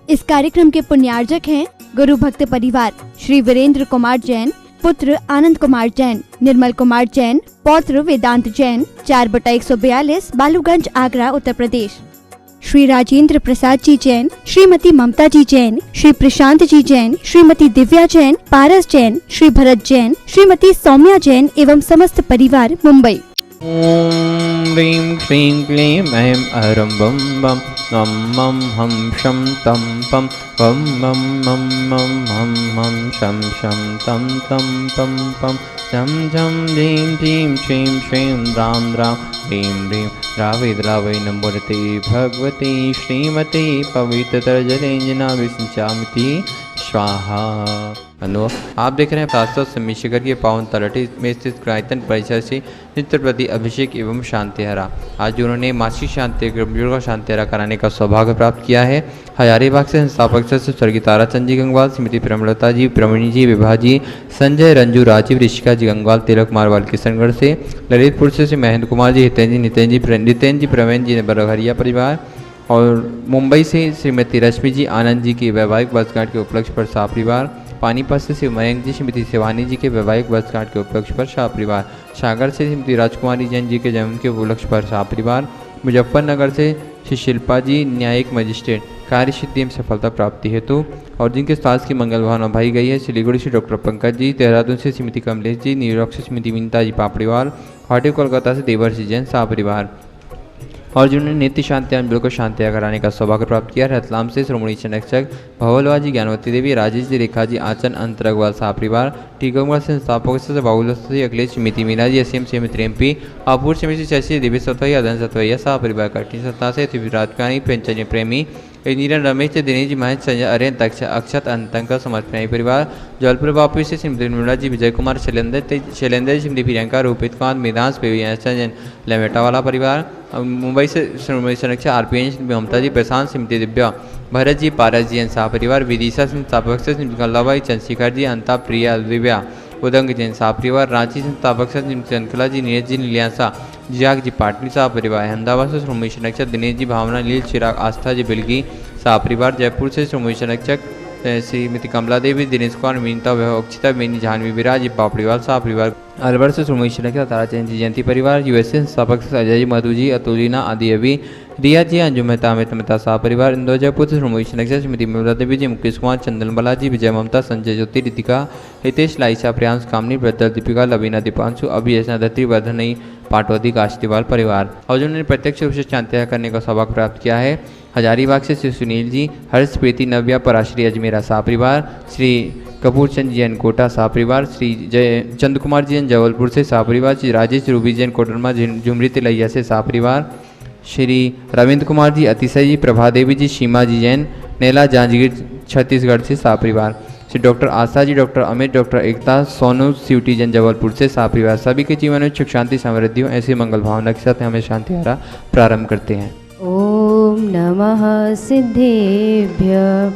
इस कार्यक्रम के पुण्यार्जक हैं गुरु भक्त परिवार श्री वीरेंद्र कुमार जैन, पुत्र आनंद कुमार जैन, निर्मल कुमार जैन, पौत्र वेदांत जैन, 4/142 बालूगंज, आगरा, उत्तर प्रदेश। श्री राजेंद्र प्रसाद जी जैन, श्रीमती ममता जी जैन, श्री प्रशांत जी जैन, श्रीमती दिव्या जैन, पारस जैन, श्री भरत जैन, श्रीमती सौम्या जैन एवं समस्त परिवार, मुंबई। ओम ह्रीं क्लीं क्लीं ऐं अरं बम बम मम मम हम शम तम पम वम मम मम मम हम हम शम शम तम तम पम पम झम झम ह्रीं ह्रीं श्रीं श्रीं राम राम ह्रीं ह्रीं रावे द्रावै नमोरते भगवती श्रीमती पवित्रतरजलेंजना विसिंचामिति स्वाहा। आप देख रहे हैं शास्त्र समीक्षकर के पावन तलहटी में स्थित कीर्तन परिसर से नित्य प्रति अभिषेक एवं शांतिहरा। आज उन्होंने मासिक शांति का शांतिहरा कराने का सौभाग्य प्राप्त किया है। हजारीबाग से संस्थापक सदस्य स्वर्गीय ताराचंद जी गंगवाल, श्रीमती प्रेमलता जी, प्रवीणी जी, विभा जी, संजय, रंजू, राजीव, ऋषिका जी गंगवाल, तिलक कुमार वाल किशनगढ़ से, ललितपुर से महेंद्र कुमार जी, हितेन जी, प्रवीण जी, बरघरिया परिवार, और मुंबई से श्रीमती रश्मि जी, आनंद जी की वैवाहिक वर्षगांठ के उपलक्ष्य पर शाह परिवार, पानीपत से श्री मयंक जी, श्रीमती शिवानी जी के वैवाहिक वर्षगांठ के उपलक्ष्य पर शाह परिवार, सागर से श्रीमती राजकुमारी जैन जी के जन्म के उपलक्ष्य पर शाह परिवार, मुजफ्फरनगर से श्री शिल्पा जी, न्यायिक मजिस्ट्रेट, कार्य सिद्धि एवं सफलता प्राप्ति हेतु, और जिनके स्वास्थ्य की मंगल भावना भाई गई है। सिलीगुड़ी से डॉक्टर पंकज जी, देहरादून से श्रीमती कमलेश जी, न्यूयॉर्क से श्रीमती विनीता जी पापड़ीवाल, हॉटेल कोलकाता से देवर्षि जैन शाह परिवार, और जिन्होंने नित्य शांति आंदोलन को शांतिया कराने का सौभाग्य प्राप्त किया। रतलाम से श्रोमणी संरक्षक भवलवा जी, ज्ञानवती देवी, राजेश जी, रेखा जी, आचन अंतरगवाल शाह परिवार, टीकमगढ़ से संस्थापक से बाबूल से अखिलेश, श्रीमती मीना जी, एसएम श्रीमती एमपी, अपूर श्रीमती शशि, दिव्य सतवैया, अदन सतवैया शाह परिवार, कटनी सत्ता से राजकानी, प्रेमचंद प्रेमी, नीरन, रमेश, दिनेश जी, महेश, संजय, अरेन, अक्षत, अंतंकर, समर्पणाई परिवार, जबलपुर बापू से श्रीमती निर्मला जी, विजय कुमार, शैलेंद्र, श्रीमती प्रियंका, रूपित कांत, मेदांश, संजन, लेमेटावाला परिवार, मुंबई से श्रोमणी संरक्षक आरपीएन, ममता जी, प्रशांत, श्रीमती दिव्या, भरत जी, पारस जी, शाह परिवार, विदिशा संस्थापक से श्रीमती कल्लाबाई, चंद्रशेखर जी, अंता, प्रिया, दिव्या, उदंग जैन शाह परिवार, रांची संस्थापक से श्रीमती चंद्रकला जी, नीरज जी, नीलियांसा, जियाग जी, पाटनी शाह परिवार, अहमदाबाद से श्रोमणी संरक्षक दिनेश जी, भावना, नील, चिराग, आस्था जी, बिल्गी शाह परिवार, जयपुर से श्रोमणी संरक्षक श्रीमती कमला देवी, दिनेश कुमार, मीनता, अक्षिता, बेनी, जानवी, विराज जी, पापड़ीवाल शाह परिवार, अलवर से श्रोमणी संरक्षक ताराचंद जी, जयंती परिवार, यूएसए संस्थापक अजय जी, मधु जी, अतुलिना, आदि अभी, रिया जी, अंजुम मेहता, अमित मेहता शाह परिवार, इंदौर जयपुर से श्रोमणी संरक्षक श्रीमती ममता देवी जी, मुकेश कुमार, चंदन बालाजी, विजय ममता, संजय ज्योति, रितिका, हितेश, लाइसा, प्रियांश, कामनी, ब्रदर, दीपिका, लवीना, दीपांशु, अभियशना, दत्ती, वर्धनई, पाटवती, काश्तीवाल परिवार, और जिन्होंने प्रत्यक्ष रूप से शांतिया करने का सौभाग्य प्राप्त किया है। हजारीबाग से श्री सुनील जी, हर्ष, प्रीति, नव्या, पराश्री, अजमेरा शाह परिवार, श्री कपूर चंद जैन कोटा शाह परिवार, श्री जय चंद कुमार जैन जबलपुर से शाह परिवार, श्री राजेश रूबी जैन कोटरमा झुमरी तिलैया से शाह परिवार, श्री रविंद्र कुमार जी, अतिशय जी, प्रभा देवी जी, सीमा जी जैन, नेला, जांजगीर छत्तीसगढ़ से शाह परिवार, Shri doctor Asha ji, doctor Amit, doctor एकता, सोनू, सिवटी जैन जबलपुर से शाह परिवार। सभी के जीवन में सुख शांति समृद्धि हो, ऐसी मंगल भावना के साथ हमें शांतिहारा प्रारंभ करते हैं। ओम नमः सिद्धेभ्य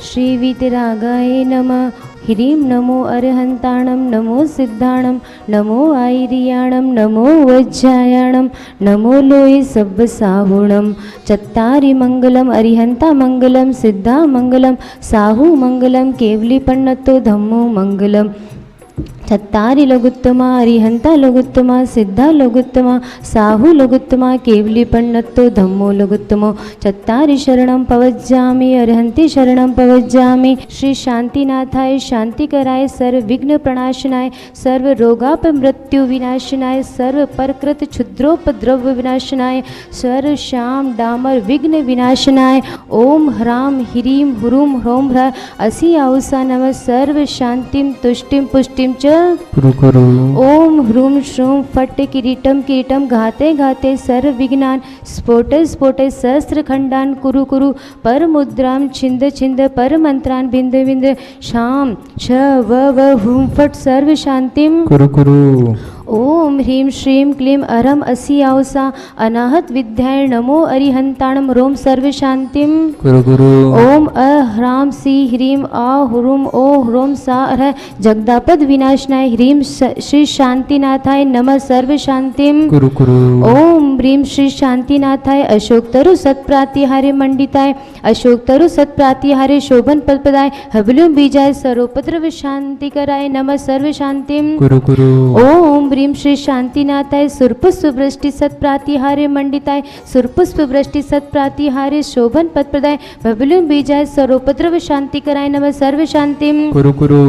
श्री वीतरागाय नमः। ह्रीं नमो अरहंताणं, नमो सिद्धाणं, नमो आयर्याणं, नमो वज्रायाणं, नमो लोये सब्बसाहुणं। चत्तारि मंगलम अरिहंता मंगलम, सिद्धा मंगलम, साहु मंगलम, केवली पन्नतो धम्मो मंगलम। चत्तारि लघुत्तमा अरिहंता लघुत्तमा, सिद्धा लघुत्तमा, साहु लघुत्तमा, केवली पन्नतो धम्मो लघुत्तमो। चत्तारि शरणं पवज्जामि, अरहंति शरणं पवज्जामि। श्री शांतिनाथाय, शांतिकराय, सर्व विघ्न प्रणाशनाय, सर्व रोगाप मृत्यु विनाशनाय, सर्व परकृत क्षुद्रोपद्रव विनाशनाय, सर्व श्याम डामर विघ्न विनाशनाय। ओम ह्रां ह्रीं ह्रूं ह्रौं ह्र असि आउसा नमः। सर्व शांतिं तुष्टिं पुष्टिं च कुरु। ओम ह्रूं श्रूं फट् किरीटम किरीटम, घाते घाते सर्व विघ्नान, स्फोट स्फोटे सहस्र खंडान, कुरु कुरु पर मुद्रां, छिंद छिंद पर मंत्रान, बिंद बिंद शाम छ व ह्रूं फट् सर्व शांतिम कुरु कुरु। ओम ह्रीं श्रीं क्लीं अरम असियावसा अनाहत विद्याय नमो अरिहंताणम रोम सर्व शांतिम गुरु गुरु ओम ह्रां सी ह्रीं आ हुरुम ओ ह्रोम सा अरह जगदापद विनाशनाय ह्रीं श्री शांतिनाथाय नमः सर्व शांतिम गुरु गुरु ओम ह्रीं श्री शांतिनाथाय अशोक तरु सत्प्रातिहारे मंडिताय अशोक तरु सत्प्रातिहारे शोभन पदपदाय हबलुम बीजाय सर्वोपद्रव शांति कराय नमः सर्व शांतिम गुरु गुरु ओम ह्रीं श्री शांतिनाथाय सुरपुष्प वृष्टि सत्प्रातिहारे मंडिताय सुरपुष्प वृष्टि सत्प्रातिहारे शोभन पदप्रदाय भबलुम बीजाय सर्वोपद्रव शांति कराय नमः सर्व शांतिम गुरु गुरु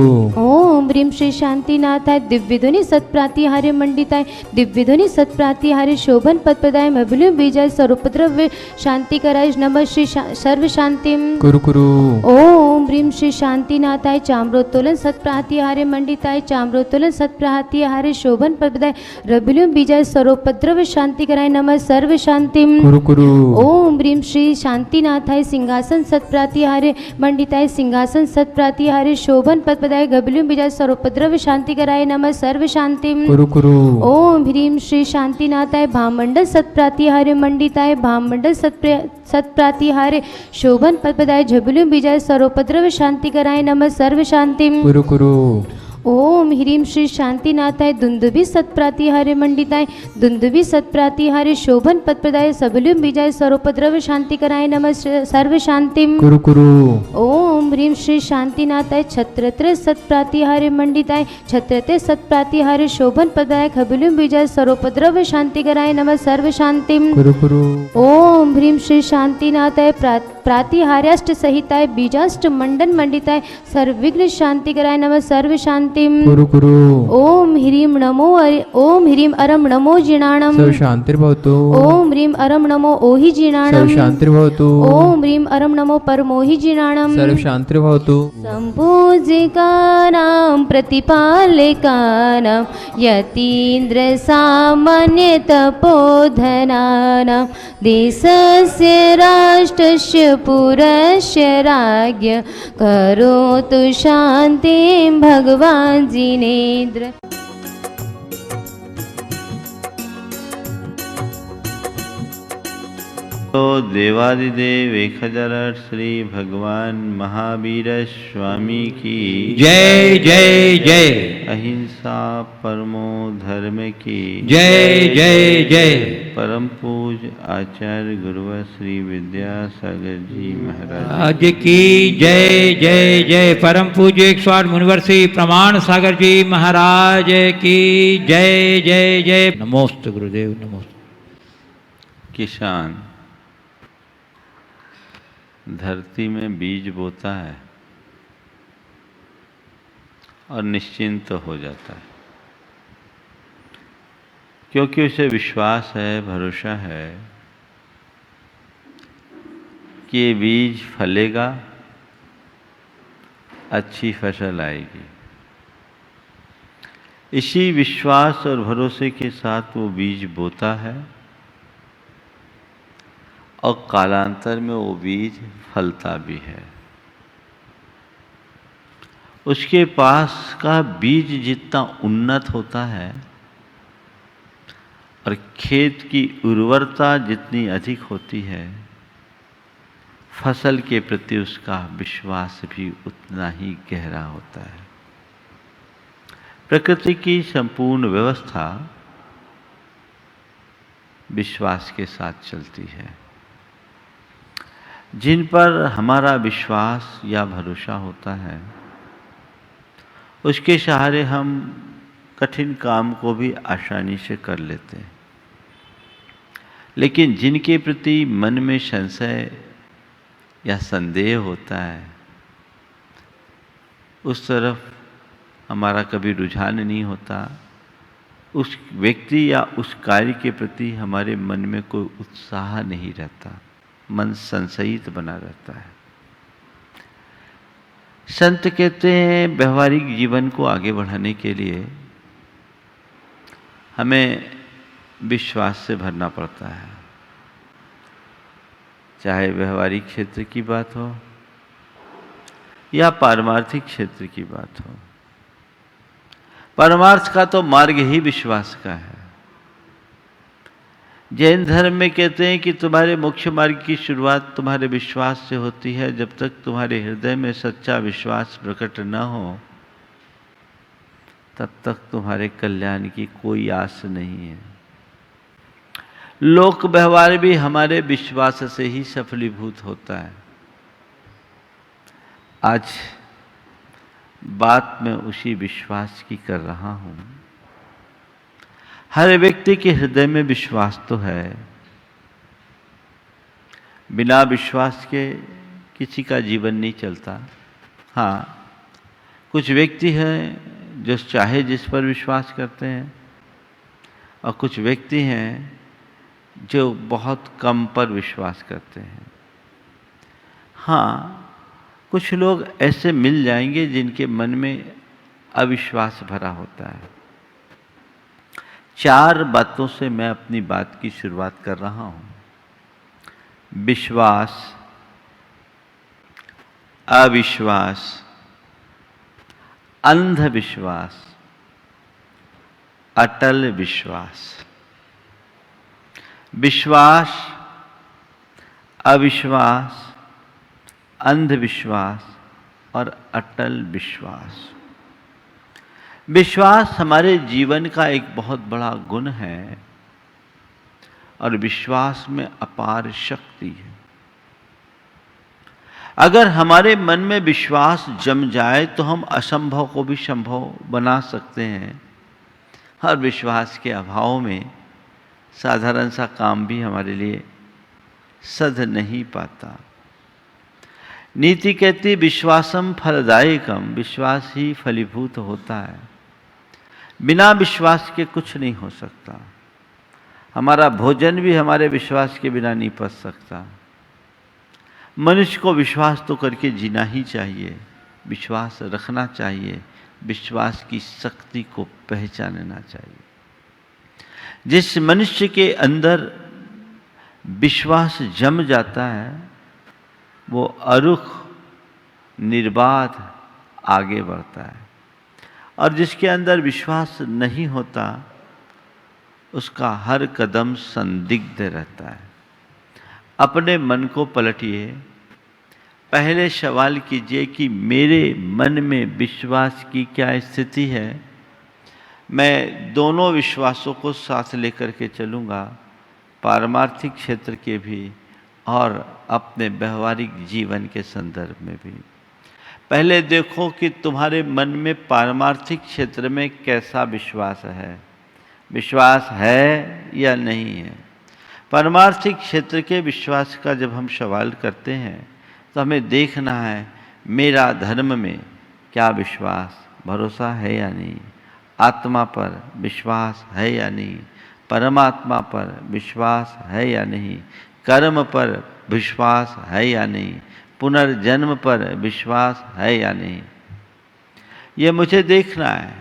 ओम ह्रीं श्री शांतिनाथाय दिव्यध्वनि सत्प्रातिहारे मंडिताय दिव्यध्वनि सत्प्रातिहारे शोभन पदप्रदाय भबलुम बीजाय सर्वोपद्रव शांति कराय नमः श्री सर्व शांतिम गुरु गुरु ओम ह्रीं श्री शांतिनाथाय चाम्रोत्तोलन सत्प्रातिहारे मंडिताय चाम्रोत्तोलन सत्प्रातिहारे शोभन पदप्रदाय रबलुम बीजाय सर्वोपद्रव शांति कराय नमः सर्व शांतिम गुरु गुरु ओम ह्रीं श्री शांतिनाथाय सिंहासन सत्प्रातिहारे मंडिताय सिंहासन सत्प्रातिहारे शोभन पदपदाय गबलुम बीजाय सर्वोपद्रव शांति कराय नमः सर्व शांतिम गुरु गुरु ओम ह्रीं श्री शांतिनाथाय भामंडल सत्प्रातिहारे मंडिताय भामंडल सत्प्रातिहारे शोभन पदपदाय झबलुम बीजाय सर्वोपद्रव शांति कराय नमः सर्व शांतिम गुरु गुरु ओम ह्रीं श्री शांतिनाथाय दुंदुभि सत्प्रातिहारे मंडिताय दुंदुभि सत्प्रातिहारे शोभन पदप्रदाय सबलुम बीजाय सर्वोपद्रव शांति कराय नमः सर्व शांतिम गुरु गुरु ओम ह्रीं श्री शांतिनाथाय छत्रत्र सत्प्रातिहारे मंडिताय छत्रते सत्प्रातिहारे शोभन पदप्रदाय खबलुम बीजाय सर्वोपद्रव शांति कराय नमः सर्व शांतिम गुरु गुरु ओम ह्रीं श्री शांतिनाथाय प्रातिहार्याष्ट सहिताय बीजाष्ट मंडन मंडिताय सर्वविघ्न शांति कराय नमः सर्व शांतिम गुरु गुरु ओम ह्रीं अरम नमो जिनाणम सर्व शांतिर्भवतु ओम ह्रीं अरम नमो ओहि जिनाणम सर्व शांतिर्भवतु ओम ह्रीं अरम नमो परमोहि जिनाणम सर्व शांतिर्भवतु संपूजिकानां प्रतिपालकानां यतीन्द्र सामान्य तपोधनानां देशस्य राष्ट्रस्य पुरस्य राज्ञ करोतु शान्तिं भगवान् जिनेन्द्र। तो देवादिदेव 1008 श्री भगवान महावीर स्वामी की जय जय जय। अहिंसा परमो धर्म की जय जय जय। परम पूज्य आचार्य गुरुवर श्री विद्यासागर जी महाराज आज की जय जय जय। परम पूज्य 108 मुनिवर श्री प्रमाण सागर जी महाराज की जय जय जय। नमोस्तु गुरुदेव नमोस्तु। किसान धरती में बीज बोता है और निश्चिंत हो जाता है, क्योंकि उसे विश्वास है, भरोसा है कि ये बीज फलेगा, अच्छी फसल आएगी। इसी विश्वास और भरोसे के साथ वो बीज बोता है और कालांतर में वो बीज फलता भी है। उसके पास का बीज जितना उन्नत होता है और खेत की उर्वरता जितनी अधिक होती है, फसल के प्रति उसका विश्वास भी उतना ही गहरा होता है। प्रकृति की संपूर्ण व्यवस्था विश्वास के साथ चलती है। जिन पर हमारा विश्वास या भरोसा होता है, उसके सहारे हम कठिन काम को भी आसानी से कर लेते हैं। लेकिन जिनके प्रति मन में संशय या संदेह होता है, उस तरफ हमारा कभी रुझान नहीं होता। उस व्यक्ति या उस कार्य के प्रति हमारे मन में कोई उत्साह नहीं रहता, मन संशयित बना रहता है। संत कहते हैं व्यवहारिक जीवन को आगे बढ़ाने के लिए हमें विश्वास से भरना पड़ता है, चाहे व्यवहारिक क्षेत्र की बात हो या पारमार्थिक क्षेत्र की बात हो। परमार्थ का तो मार्ग ही विश्वास का है। जैन धर्म में कहते हैं कि तुम्हारे मुख्य मार्ग की शुरुआत तुम्हारे विश्वास से होती है। जब तक तुम्हारे हृदय में सच्चा विश्वास प्रकट न हो तब तक तुम्हारे कल्याण की कोई आस नहीं है। लोक व्यवहार भी हमारे विश्वास से ही सफलीभूत होता है। आज बात मैं उसी विश्वास की कर रहा हूं। हर व्यक्ति के हृदय में विश्वास तो है। बिना विश्वास के किसी का जीवन नहीं चलता। हाँ, कुछ व्यक्ति हैं जो चाहे जिस पर विश्वास करते हैं और कुछ व्यक्ति हैं जो बहुत कम पर विश्वास करते हैं। हाँ, कुछ लोग ऐसे मिल जाएंगे जिनके मन में अविश्वास भरा होता है। 4 बातों से मैं अपनी बात की शुरुआत कर रहा हूं। विश्वास, अविश्वास, अंधविश्वास, अटल विश्वास। विश्वास, अविश्वास, अंधविश्वास और अटल विश्वास। विश्वास हमारे जीवन का एक बहुत बड़ा गुण है और विश्वास में अपार शक्ति है। अगर हमारे मन में विश्वास जम जाए तो हम असंभव को भी संभव बना सकते हैं और विश्वास के अभाव में साधारण सा काम भी हमारे लिए सध नहीं पाता। नीति कहती विश्वासम फलदायकम, विश्वास ही फलीभूत होता है। बिना विश्वास के कुछ नहीं हो सकता। हमारा भोजन भी हमारे विश्वास के बिना नहीं पच सकता। मनुष्य को विश्वास तो करके जीना ही चाहिए, विश्वास रखना चाहिए, विश्वास की शक्ति को पहचानना चाहिए। जिस मनुष्य के अंदर विश्वास जम जाता है वो अरुख निर्बाध आगे बढ़ता है और जिसके अंदर विश्वास नहीं होता उसका हर कदम संदिग्ध रहता है। अपने मन को पलटिए। पहले सवाल कीजिए कि मेरे मन में विश्वास की क्या स्थिति है। मैं दोनों विश्वासों को साथ लेकर के चलूँगा, पारमार्थिक क्षेत्र के भी और अपने व्यवहारिक जीवन के संदर्भ में भी। पहले देखो कि तुम्हारे मन में पारमार्थिक क्षेत्र में कैसा विश्वास है, विश्वास है या नहीं है। पारमार्थिक क्षेत्र के विश्वास का जब हम सवाल करते हैं तो हमें देखना है मेरा धर्म में क्या विश्वास, भरोसा है या नहीं, आत्मा पर विश्वास है या नहीं, परमात्मा पर विश्वास है या नहीं, कर्म पर विश्वास है या नहीं, पुनर्जन्म पर विश्वास है या नहीं, ये मुझे देखना है।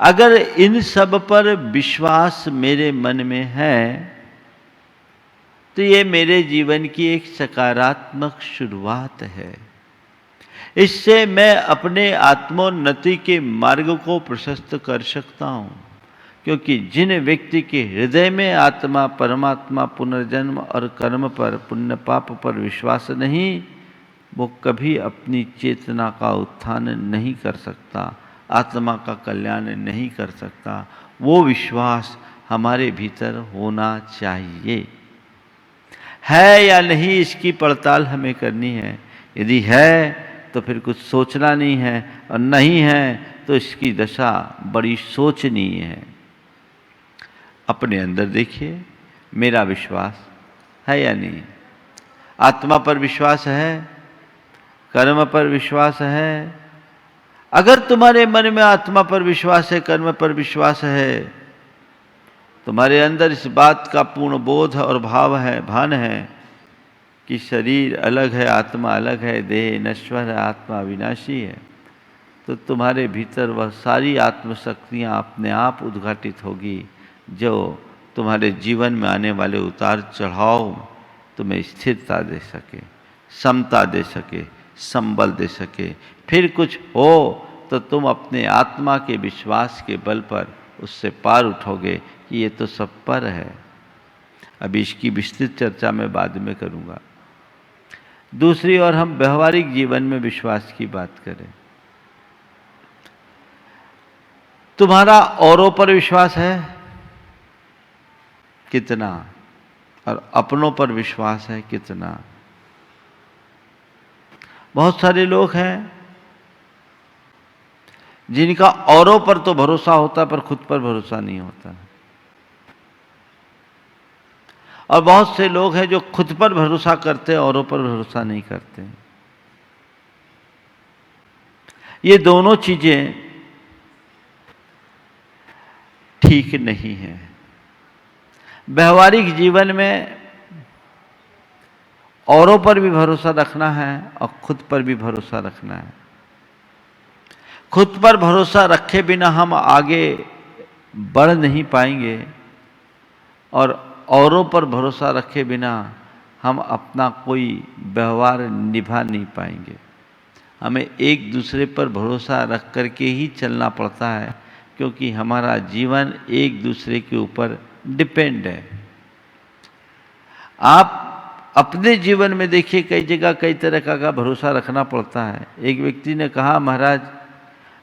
अगर इन सब पर विश्वास मेरे मन में है तो ये मेरे जीवन की एक सकारात्मक शुरुआत है। इससे मैं अपने आत्मोन्नति के मार्ग को प्रशस्त कर सकता हूँ, क्योंकि जिन व्यक्ति के हृदय में आत्मा, परमात्मा, पुनर्जन्म और कर्म पर, पुण्य पाप पर विश्वास नहीं, वो कभी अपनी चेतना का उत्थान नहीं कर सकता, आत्मा का कल्याण नहीं कर सकता। वो विश्वास हमारे भीतर होना चाहिए। है या नहीं इसकी पड़ताल हमें करनी है। यदि है तो फिर कुछ सोचना नहीं है और नहीं है तो इसकी दशा बड़ी सोचनीय है। अपने अंदर देखिए, मेरा विश्वास है या नहीं, आत्मा पर विश्वास है, कर्म पर विश्वास है। अगर तुम्हारे मन में आत्मा पर विश्वास है, कर्म पर विश्वास है, तुम्हारे अंदर इस बात का पूर्ण बोध और भाव है, भान है कि शरीर अलग है, आत्मा अलग है, देह नश्वर है, आत्मा विनाशी है, तो तुम्हारे भीतर वह सारी आत्मशक्तियाँ अपने आप उद्घाटित होगी जो तुम्हारे जीवन में आने वाले उतार चढ़ाव तुम्हें स्थिरता दे सके, समता दे सके, संबल दे सके। फिर कुछ हो तो तुम अपने आत्मा के विश्वास के बल पर उससे पार उठोगे कि ये तो सब पर है। अभी इसकी विस्तृत चर्चा मैं बाद में करूँगा। दूसरी ओर हम व्यवहारिक जीवन में विश्वास की बात करें, तुम्हारा औरों पर विश्वास है कितना, और अपनों पर विश्वास है कितना। बहुत सारे लोग हैं जिनका औरों पर तो भरोसा होता पर खुद पर भरोसा नहीं होता, और बहुत से लोग हैं जो खुद पर भरोसा करते औरों पर भरोसा नहीं करते। ये दोनों चीजें ठीक नहीं है। व्यवहारिक जीवन में औरों पर भी भरोसा रखना है और खुद पर भी भरोसा रखना है। खुद पर भरोसा रखे बिना हम आगे बढ़ नहीं पाएंगे, और औरों पर भरोसा रखे बिना हम अपना कोई व्यवहार निभा नहीं पाएंगे। हमें एक दूसरे पर भरोसा रख करके ही चलना पड़ता है, क्योंकि हमारा जीवन एक दूसरे के ऊपर डिपेंड है। आप अपने जीवन में देखिए, कई जगह कई तरह का भरोसा रखना पड़ता है। एक व्यक्ति ने कहा, महाराज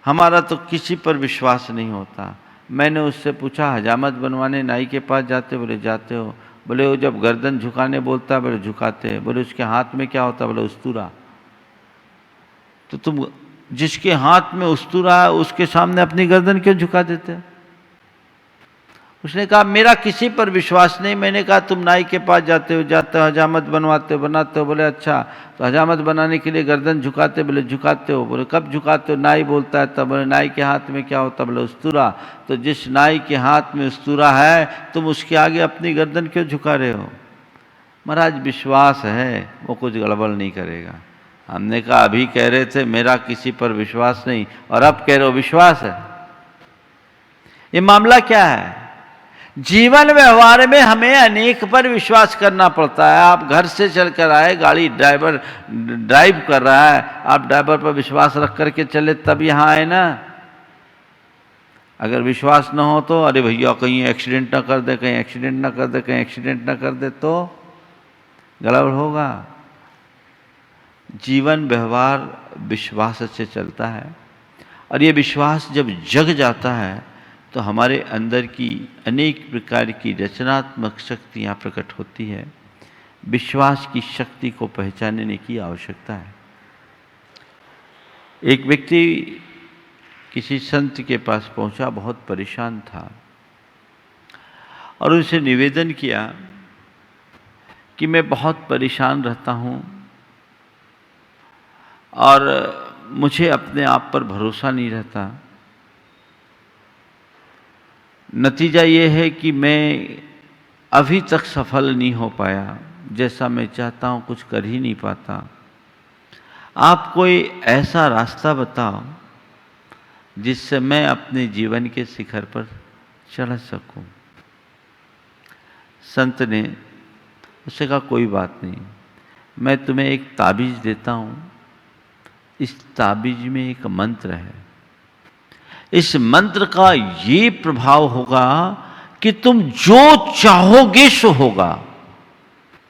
हमारा तो किसी पर विश्वास नहीं होता। मैंने उससे पूछा, हजामत बनवाने नाई के पास जाते? बोले जाते हो। बोले वो जब गर्दन झुकाने बोलता है? बोले झुकाते हैं। बोले उसके हाथ में क्या होता? बोले उस्तूरा। तो तुम जिसके हाथ में उस्तूरा है उसके सामने अपनी गर्दन क्यों झुका देते? उसने कहा, मेरा किसी पर विश्वास नहीं। मैंने कहा, तुम नाई के पास जाते हो हजामत बनवाते हो, बनाते हो? बोले अच्छा, तो हजामत बनाने के लिए गर्दन झुकाते? बोले झुकाते हो। बोले कब झुकाते हो? नाई बोलता है तब। बोले नाई के हाथ में क्या होता? बोले उस्तूरा। तो जिस नाई के हाथ में उस्तूरा है, तुम उसके आगे अपनी गर्दन क्यों झुका रहे हो? महाराज विश्वास है, वो कुछ गड़बड़ नहीं करेगा। हमने कहा, अभी कह रहे थे मेरा किसी पर विश्वास नहीं, और अब कह रहे हो विश्वास है। ये मामला क्या है? जीवन व्यवहार में हमें अनेक पर विश्वास करना पड़ता है। आप घर से चलकर आए, गाड़ी ड्राइवर ड्राइव कर रहा है, आप ड्राइवर पर विश्वास रख करके चले तब यहाँ आए ना। अगर विश्वास न हो तो अरे भैया कहीं एक्सीडेंट ना कर दे, कहीं एक्सीडेंट ना कर दे, कहीं एक्सीडेंट ना कर दे, तो गड़बड़ होगा। जीवन व्यवहार विश्वास से चलता है, और ये विश्वास जब जग जाता है तो हमारे अंदर की अनेक प्रकार की रचनात्मक शक्तियाँ प्रकट होती है। विश्वास की शक्ति को पहचानने की आवश्यकता है। एक व्यक्ति किसी संत के पास पहुंचा, बहुत परेशान था, और उनसे निवेदन किया कि मैं बहुत परेशान रहता हूँ और मुझे अपने आप पर भरोसा नहीं रहता। नतीजा ये है कि मैं अभी तक सफल नहीं हो पाया, जैसा मैं चाहता हूँ कुछ कर ही नहीं पाता। आप कोई ऐसा रास्ता बताओ जिससे मैं अपने जीवन के शिखर पर चढ़ सकूं। संत ने उससे कहा, कोई बात नहीं, मैं तुम्हें एक ताबीज़ देता हूँ। इस ताबीज़ में एक मंत्र है। इस मंत्र का ये प्रभाव होगा कि तुम जो चाहोगे सो होगा।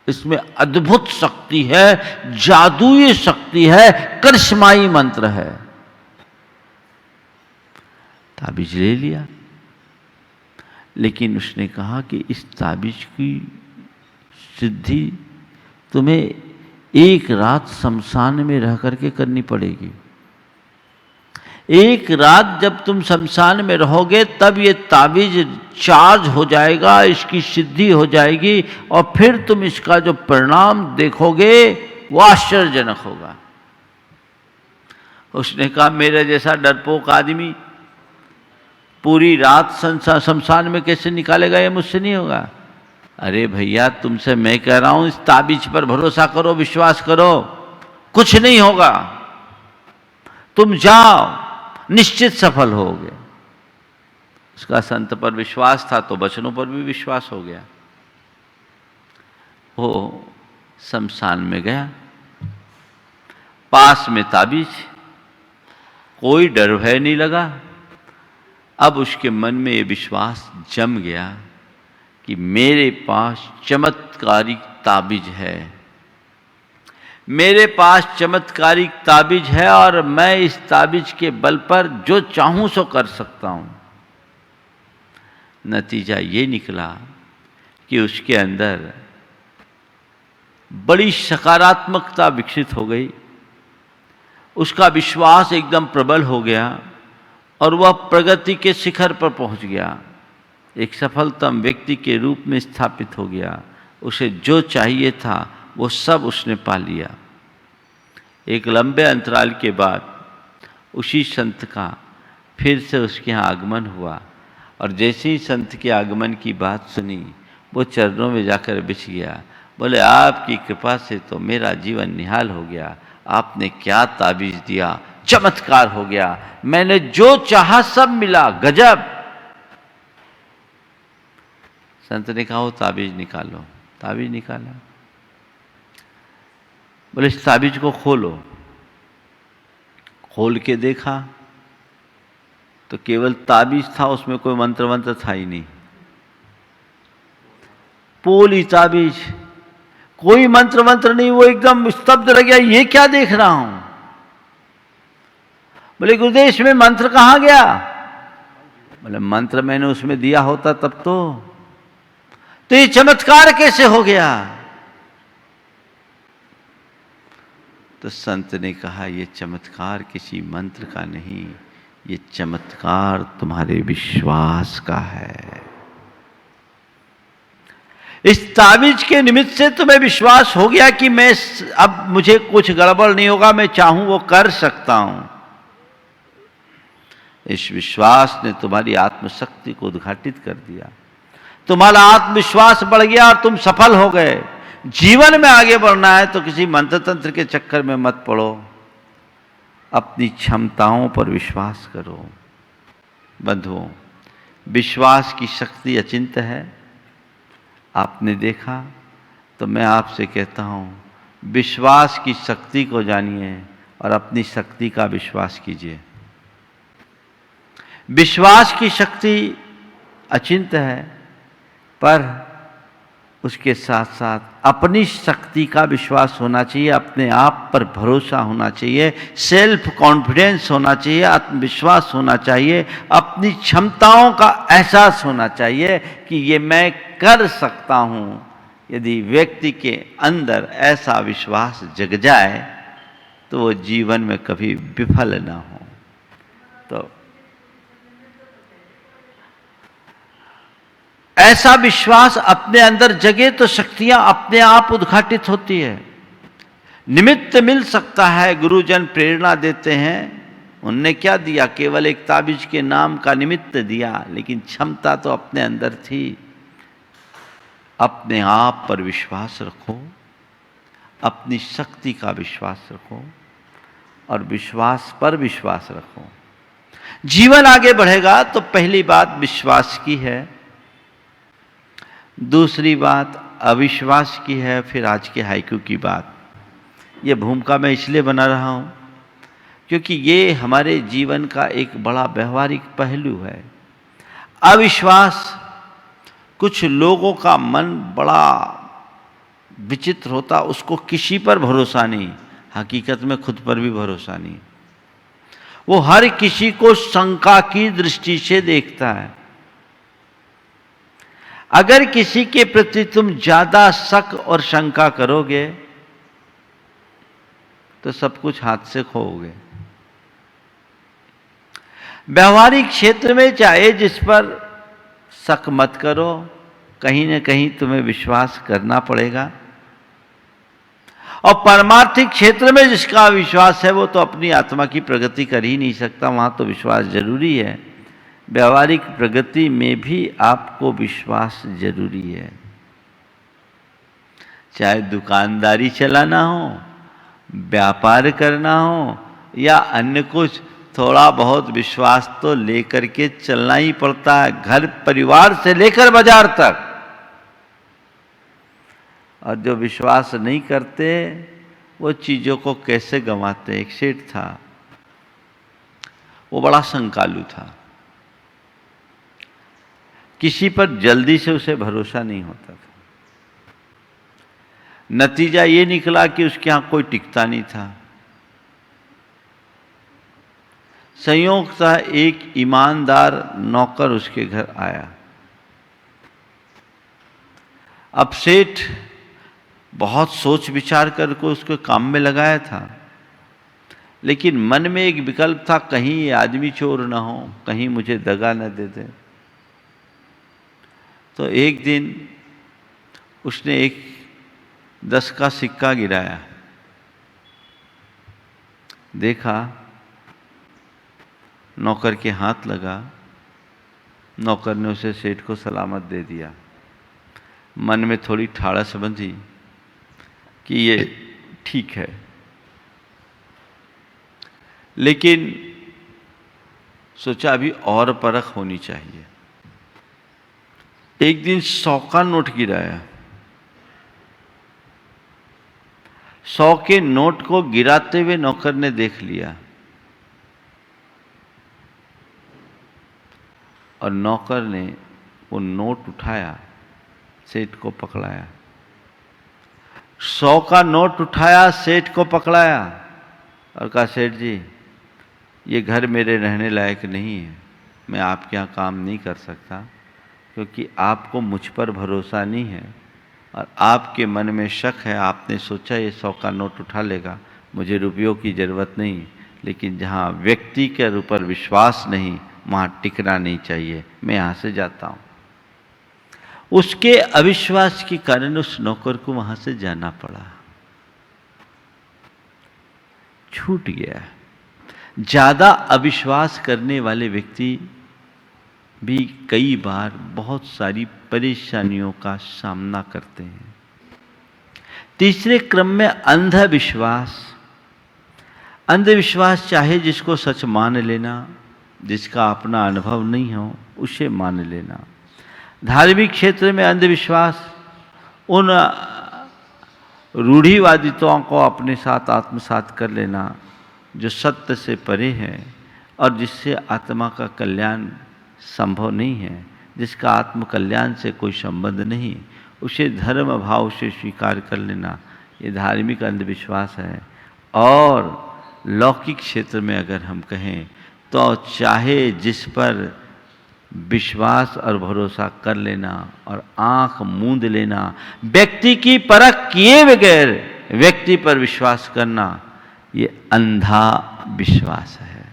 इसमें अद्भुत शक्ति है, जादुई शक्ति है, करिश्माई मंत्र है। ताबीज ले लिया, लेकिन उसने कहा कि इस ताबीज की सिद्धि तुम्हें एक रात शमशान में रह करके करनी पड़ेगी। एक रात जब तुम शमशान में रहोगे तब ये ताबीज चार्ज हो जाएगा, इसकी सिद्धि हो जाएगी, और फिर तुम इसका जो परिणाम देखोगे वो आश्चर्यजनक होगा। उसने कहा, मेरे जैसा डरपोक आदमी पूरी रात शमशान में कैसे निकालेगा? ये मुझसे नहीं होगा। अरे भैया, तुमसे मैं कह रहा हूं, इस ताबीज पर भरोसा करो, विश्वास करो, कुछ नहीं होगा। तुम जाओ, निश्चित सफल होगे। उसका संत पर विश्वास था तो वचनों पर भी विश्वास हो गया। वो शमशान में गया, पास में ताबीज, कोई डर भय नहीं लगा। अब उसके मन में ये विश्वास जम गया कि मेरे पास चमत्कारिक ताबीज है, मेरे पास चमत्कारिक ताबीज है और मैं इस ताबीज के बल पर जो चाहूं सो कर सकता हूं। नतीजा ये निकला कि उसके अंदर बड़ी सकारात्मकता विकसित हो गई, उसका विश्वास एकदम प्रबल हो गया और वह प्रगति के शिखर पर पहुंच गया, एक सफलतम व्यक्ति के रूप में स्थापित हो गया। उसे जो चाहिए था वो सब उसने पा लिया। एक लंबे अंतराल के बाद उसी संत का फिर से उसके यहाँ आगमन हुआ और जैसे ही संत के आगमन की बात सुनी वो चरणों में जाकर बिछ गया। बोले, आपकी कृपा से तो मेरा जीवन निहाल हो गया, आपने क्या ताबीज दिया, चमत्कार हो गया, मैंने जो चाहा सब मिला, गजब। संत ने कहा, वो ताबीज निकालो। ताबीज निकाला। बोले, इस ताबीज को खोलो। खोल के देखा तो केवल ताबीज था, उसमें कोई मंत्र वंत्र था ही नहीं। पोली ताबीज, कोई मंत्र वंत्र नहीं। वो एकदम स्तब्ध रह गया, ये क्या देख रहा हूं। बोले, गुरुदेव इसमें मंत्र कहां गया। बोले, मंत्र मैंने उसमें दिया होता तब तो ये चमत्कार कैसे हो गया। तो संत ने कहा, ये चमत्कार किसी मंत्र का नहीं, ये चमत्कार तुम्हारे विश्वास का है। इस ताबीज के निमित्त से तुम्हें विश्वास हो गया कि मैं अब मुझे कुछ गड़बड़ नहीं होगा, मैं चाहूं वो कर सकता हूं। इस विश्वास ने तुम्हारी आत्मशक्ति को उद्घाटित कर दिया, तुम्हारा आत्मविश्वास बढ़ गया और तुम सफल हो गए। जीवन में आगे बढ़ना है तो किसी मंत्र तंत्र के चक्कर में मत पड़ो, अपनी क्षमताओं पर विश्वास करो। बंधुओं, विश्वास की शक्ति अचिंत्य है। आपने देखा तो मैं आपसे कहता हूं, विश्वास की शक्ति को जानिए और अपनी शक्ति का विश्वास कीजिए। विश्वास की शक्ति अचिंत्य है, पर उसके साथ साथ अपनी शक्ति का विश्वास होना चाहिए, अपने आप पर भरोसा होना चाहिए, सेल्फ कॉन्फिडेंस होना चाहिए, आत्मविश्वास होना चाहिए, अपनी क्षमताओं का एहसास होना चाहिए कि ये मैं कर सकता हूं। यदि व्यक्ति के अंदर ऐसा विश्वास जग जाए तो वो जीवन में कभी विफल ना हो। तो ऐसा विश्वास अपने अंदर जगे तो शक्तियां अपने आप उद्घाटित होती है। निमित्त मिल सकता है, गुरुजन प्रेरणा देते हैं। उनने क्या दिया, केवल एक ताबीज के नाम का निमित्त दिया, लेकिन क्षमता तो अपने अंदर थी। अपने आप पर विश्वास रखो, अपनी शक्ति का विश्वास रखो और विश्वास पर विश्वास रखो। जीवन आगे बढ़ेगा तो पहली बात विश्वास की है, दूसरी बात अविश्वास की है, फिर आज के हाइकू की बात। ये भूमिका मैं इसलिए बना रहा हूं क्योंकि ये हमारे जीवन का एक बड़ा व्यवहारिक पहलू है। अविश्वास, कुछ लोगों का मन बड़ा विचित्र होता, उसको किसी पर भरोसा नहीं, हकीकत में खुद पर भी भरोसा नहीं। वो हर किसी को शंका की दृष्टि से देखता है। अगर किसी के प्रति तुम ज्यादा शक और शंका करोगे तो सब कुछ हाथ से खोओगे। व्यवहारिक क्षेत्र में चाहे जिस पर शक मत करो, कहीं न कहीं तुम्हें विश्वास करना पड़ेगा। और परमार्थिक क्षेत्र में जिसका विश्वास है वो तो अपनी आत्मा की प्रगति कर ही नहीं सकता, वहां तो विश्वास जरूरी है। व्यवहारिक प्रगति में भी आपको विश्वास जरूरी है। चाहे दुकानदारी चलाना हो, व्यापार करना हो या अन्य कुछ, थोड़ा बहुत विश्वास तो लेकर के चलना ही पड़ता है, घर परिवार से लेकर बाजार तक। और जो विश्वास नहीं करते वो चीजों को कैसे गंवाते। एक सेठ था, वो बड़ा संकालू था, किसी पर जल्दी से उसे भरोसा नहीं होता था। नतीजा ये निकला कि उसके यहाँ कोई टिकता नहीं था। संयोग था एक ईमानदार नौकर उसके घर आया। अब सेठ बहुत सोच विचार करके उसको काम में लगाया था, लेकिन मन में एक विकल्प था, कहीं ये आदमी चोर ना हो, कहीं मुझे दगा न दे दे। तो एक दिन उसने एक 10 का सिक्का गिराया, देखा नौकर के हाथ लगा, नौकर ने उसे सेठ को सलामत दे दिया। मन में थोड़ी ठाड़स बंधी कि ये ठीक है, लेकिन सोचा अभी और परख होनी चाहिए। एक दिन 100 का नोट गिराया। 100 के नोट को गिराते हुए नौकर ने देख लिया और नौकर ने वो नोट उठाया, सेठ को पकड़ाया। 100 का नोट उठाया, सेठ को पकड़ाया और कहा, सेठ जी ये घर मेरे रहने लायक नहीं है, मैं आपके यहाँ काम नहीं कर सकता, क्योंकि आपको मुझ पर भरोसा नहीं है और आपके मन में शक है। आपने सोचा ये 100 का नोट उठा लेगा, मुझे रुपयों की ज़रूरत नहीं, लेकिन जहाँ व्यक्ति के ऊपर विश्वास नहीं वहाँ टिकना नहीं चाहिए, मैं यहाँ से जाता हूँ। उसके अविश्वास के कारण उस नौकर को वहाँ से जाना पड़ा, छूट गया। ज़्यादा अविश्वास करने वाले व्यक्ति भी कई बार बहुत सारी परेशानियों का सामना करते हैं। तीसरे क्रम में अंधविश्वास। अंधविश्वास चाहे जिसको सच मान लेना, जिसका अपना अनुभव नहीं हो उसे मान लेना। धार्मिक क्षेत्र में अंधविश्वास उन रूढ़िवादिताओं को अपने साथ आत्मसात कर लेना जो सत्य से परे है और जिससे आत्मा का कल्याण संभव नहीं है, जिसका आत्म कल्याण से कोई संबंध नहीं, उसे धर्म भाव से स्वीकार कर लेना, ये धार्मिक अंधविश्वास है। और लौकिक क्षेत्र में अगर हम कहें तो चाहे जिस पर विश्वास और भरोसा कर लेना और आंख मूंद लेना, व्यक्ति की परख किए बगैर व्यक्ति पर विश्वास करना, ये अंधा विश्वास है।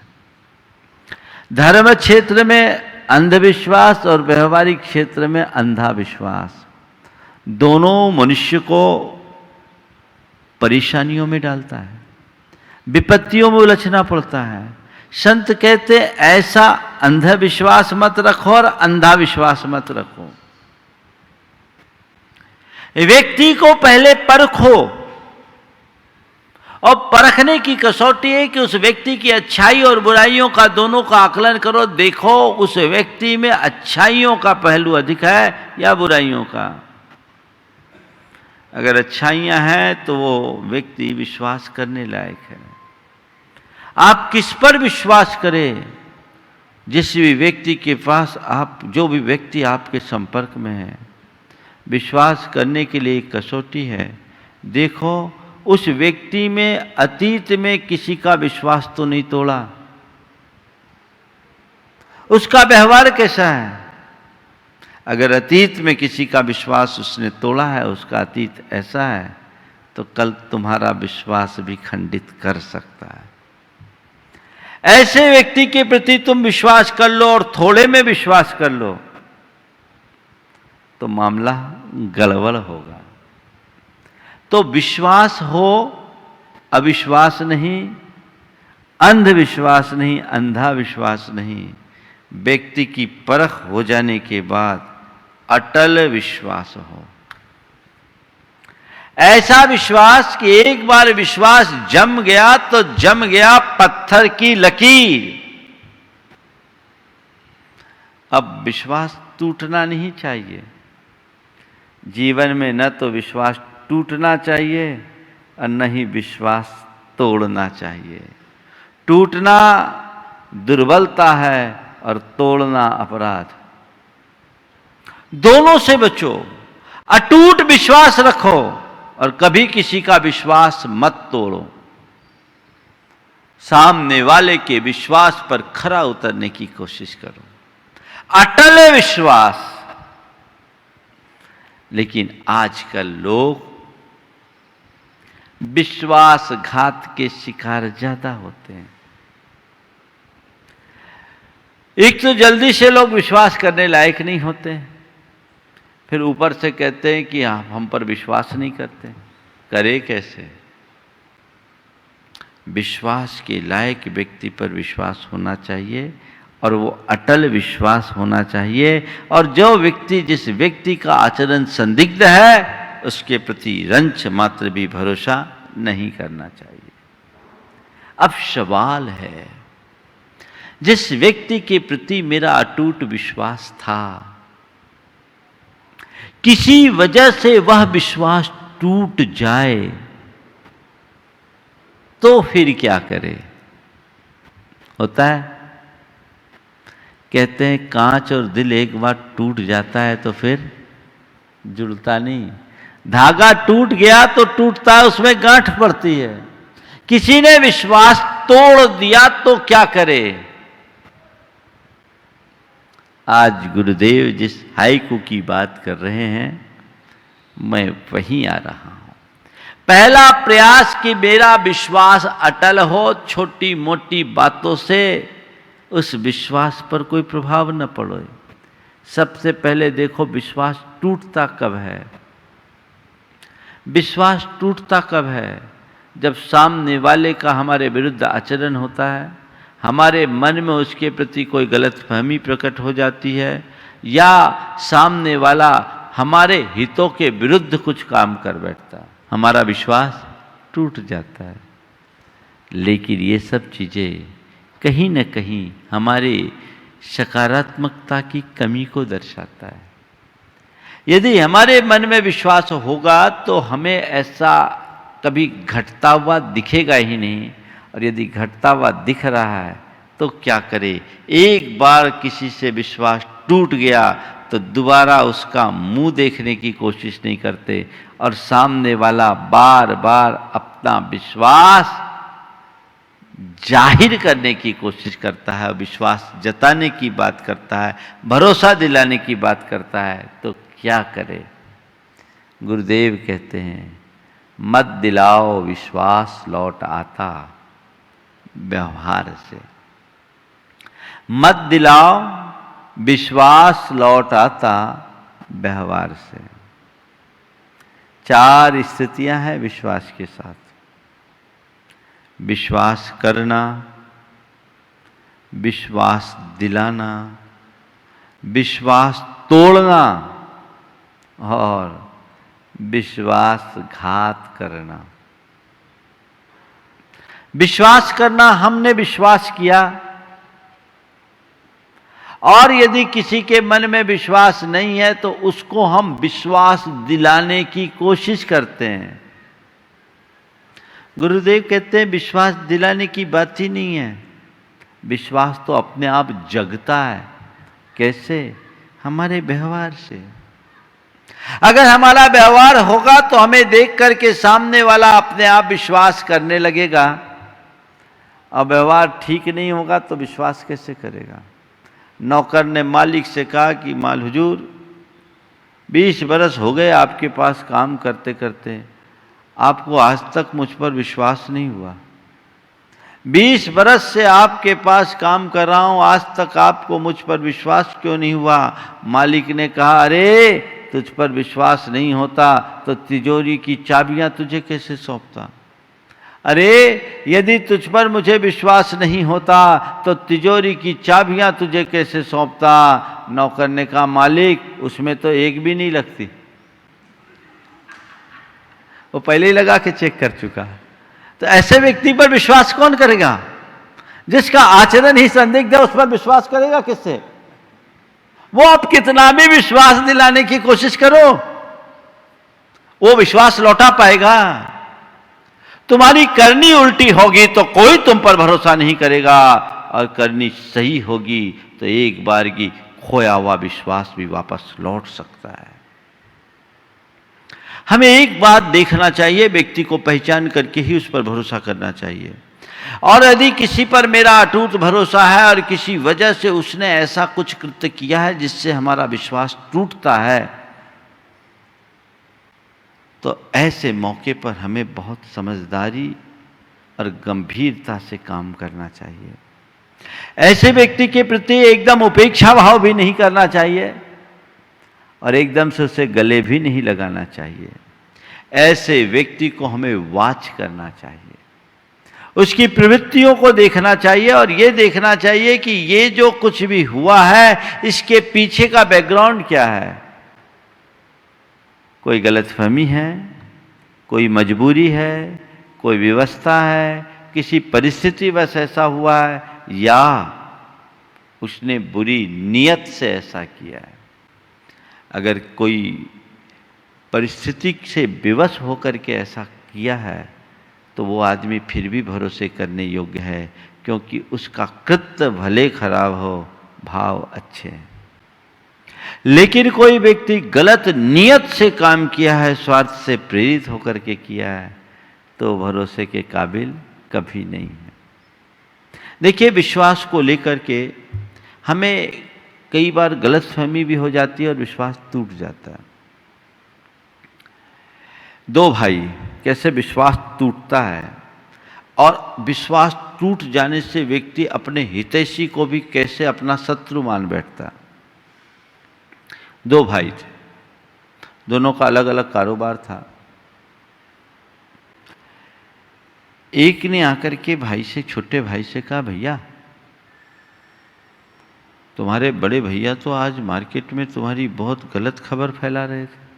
धर्म क्षेत्र में अंधविश्वास और व्यवहारिक क्षेत्र में अंधा विश्वास, दोनों मनुष्य को परेशानियों में डालता है, विपत्तियों में उलझना पड़ता है। संत कहते ऐसा अंधविश्वास मत रखो और अंधा विश्वास मत रखो। व्यक्ति को पहले परखो और परखने की कसौटी है कि उस व्यक्ति की अच्छाई और बुराइयों का दोनों का आकलन करो। देखो उस व्यक्ति में अच्छाइयों का पहलू अधिक है या बुराइयों का। अगर अच्छाइयां हैं तो वो व्यक्ति विश्वास करने लायक है। आप किस पर विश्वास करें? जिस भी व्यक्ति के पास जो भी व्यक्ति आपके संपर्क में है, विश्वास करने के लिए एक कसौटी है। देखो उस व्यक्ति में अतीत में किसी का विश्वास तो नहीं तोड़ा, उसका व्यवहार कैसा है। अगर अतीत में किसी का विश्वास उसने तोड़ा है, उसका अतीत ऐसा है, तो कल तुम्हारा विश्वास भी खंडित कर सकता है। ऐसे व्यक्ति के प्रति तुम विश्वास कर लो और थोड़े में विश्वास कर लो तो मामला गड़बड़ होगा। तो विश्वास हो, अविश्वास नहीं, अंधविश्वास नहीं, अंधा विश्वास नहीं। व्यक्ति की परख हो जाने के बाद अटल विश्वास हो। ऐसा विश्वास कि एक बार विश्वास जम गया तो जम गया पत्थर की लकीर। अब विश्वास टूटना नहीं चाहिए। जीवन में न तो विश्वास टूटना चाहिए और न ही विश्वास तोड़ना चाहिए। टूटना दुर्बलता है और तोड़ना अपराध। दोनों से बचो, अटूट विश्वास रखो और कभी किसी का विश्वास मत तोड़ो। सामने वाले के विश्वास पर खरा उतरने की कोशिश करो, अटल विश्वास। लेकिन आजकल लोग विश्वासघात के शिकार ज्यादा होते हैं। एक तो जल्दी से लोग विश्वास करने लायक नहीं होते, फिर ऊपर से कहते हैं कि हम पर विश्वास नहीं करते। करे कैसे? विश्वास के लायक व्यक्ति पर विश्वास होना चाहिए और वो अटल विश्वास होना चाहिए। और जो व्यक्ति, जिस व्यक्ति का आचरण संदिग्ध है, उसके प्रति रंच मात्र भी भरोसा नहीं करना चाहिए। अब सवाल है, जिस व्यक्ति के प्रति मेरा अटूट विश्वास था, किसी वजह से वह विश्वास टूट जाए तो फिर क्या करे? होता है, कहते हैं कांच और दिल एक बार टूट जाता है तो फिर जुड़ता नहीं। धागा टूट गया तो टूटता है, उसमें गांठ पड़ती है। किसी ने विश्वास तोड़ दिया तो क्या करे? आज गुरुदेव जिस हाइकू की बात कर रहे हैं, मैं वहीं आ रहा हूं। पहला प्रयास कि मेरा विश्वास अटल हो, छोटी मोटी बातों से उस विश्वास पर कोई प्रभाव न पड़े। सबसे पहले देखो विश्वास टूटता कब है। विश्वास टूटता कब है? जब सामने वाले का हमारे विरुद्ध आचरण होता है, हमारे मन में उसके प्रति कोई गलतफहमी प्रकट हो जाती है, या सामने वाला हमारे हितों के विरुद्ध कुछ काम कर बैठता है, हमारा विश्वास टूट जाता है। लेकिन ये सब चीज़ें कहीं न कहीं हमारे सकारात्मकता की कमी को दर्शाता है। यदि हमारे मन में विश्वास होगा तो हमें ऐसा कभी घटता हुआ दिखेगा ही नहीं, और यदि घटता हुआ दिख रहा है तो क्या करे? एक बार किसी से विश्वास टूट गया तो दोबारा उसका मुंह देखने की कोशिश नहीं करते, और सामने वाला बार बार अपना विश्वास जाहिर करने की कोशिश करता है, विश्वास जताने की बात करता है, भरोसा दिलाने की बात करता है, तो क्या करे? गुरुदेव कहते हैं, मत दिलाओ विश्वास लौट आता व्यवहार से। मत दिलाओ विश्वास लौट आता व्यवहार से। 4 स्थितियां हैं विश्वास के साथ: विश्वास करना, विश्वास दिलाना, विश्वास तोड़ना और विश्वासघात करना। विश्वास करना, हमने विश्वास किया और यदि किसी के मन में विश्वास नहीं है तो उसको हम विश्वास दिलाने की कोशिश करते हैं। गुरुदेव कहते हैं विश्वास दिलाने की बात ही नहीं है, विश्वास तो अपने आप जगता है। कैसे? हमारे व्यवहार से। अगर हमारा व्यवहार होगा तो हमें देख करके सामने वाला अपने आप विश्वास करने लगेगा, और व्यवहार ठीक नहीं होगा तो विश्वास कैसे करेगा? नौकर ने मालिक से कहा कि माल हुजूर 20 बरस हो गए आपके पास काम करते करते, आपको आज तक मुझ पर विश्वास नहीं हुआ। 20 बरस से आपके पास काम कर रहा हूं, आज तक आपको मुझ पर विश्वास क्यों नहीं हुआ? मालिक ने कहा, अरे तुझ पर विश्वास नहीं होता तो तिजोरी की चाबियां तुझे कैसे सौंपता? अरे यदि तुझ पर मुझे विश्वास नहीं होता तो तिजोरी की चाबियां तुझे कैसे सौंपता? नौकर ने कहा, मालिक उसमें तो एक भी नहीं लगती। वो पहले ही लगा के चेक कर चुका है। तो ऐसे व्यक्ति पर विश्वास कौन करेगा? जिसका आचरण ही संदिग्ध है, उस पर विश्वास करेगा किससे? वो आप कितना भी विश्वास दिलाने की कोशिश करो, वो विश्वास लौटा पाएगा? तुम्हारी करनी उल्टी होगी तो कोई तुम पर भरोसा नहीं करेगा। और करनी सही होगी तो एक बार की खोया हुआ विश्वास भी वापस लौट सकता है। हमें एक बात देखना चाहिए, व्यक्ति को पहचान करके ही उस पर भरोसा करना चाहिए। और यदि किसी पर मेरा अटूट भरोसा है और किसी वजह से उसने ऐसा कुछ कृत्य किया है जिससे हमारा विश्वास टूटता है, तो ऐसे मौके पर हमें बहुत समझदारी और गंभीरता से काम करना चाहिए। ऐसे व्यक्ति के प्रति एकदम उपेक्षा भाव भी नहीं करना चाहिए और एकदम से उसे गले भी नहीं लगाना चाहिए। ऐसे व्यक्ति को हमें वॉच करना चाहिए, उसकी प्रवृत्तियों को देखना चाहिए और ये देखना चाहिए कि ये जो कुछ भी हुआ है इसके पीछे का बैकग्राउंड क्या है। कोई गलतफहमी है, कोई मजबूरी है, कोई व्यवस्था है, किसी परिस्थिति बस ऐसा हुआ है, या उसने बुरी नीयत से ऐसा किया है। अगर कोई परिस्थिति से विवश होकर के ऐसा किया है तो वो आदमी फिर भी भरोसे करने योग्य है, क्योंकि उसका कृत्य भले खराब हो, भाव अच्छे हैं। लेकिन कोई व्यक्ति गलत नियत से काम किया है, स्वार्थ से प्रेरित होकर के किया है, तो भरोसे के काबिल कभी नहीं है। देखिए, विश्वास को लेकर के हमें कई बार गलतफहमी भी हो जाती है और विश्वास टूट जाता है। दो भाई, कैसे विश्वास टूटता है और विश्वास टूट जाने से व्यक्ति अपने हितैषी को भी कैसे अपना शत्रु मान बैठता है। दो भाई थे, दोनों का अलग अलग कारोबार था। एक ने आकर के भाई से, छोटे भाई से कहा, भैया तुम्हारे बड़े भैया तो आज मार्केट में तुम्हारी बहुत गलत खबर फैला रहे थे।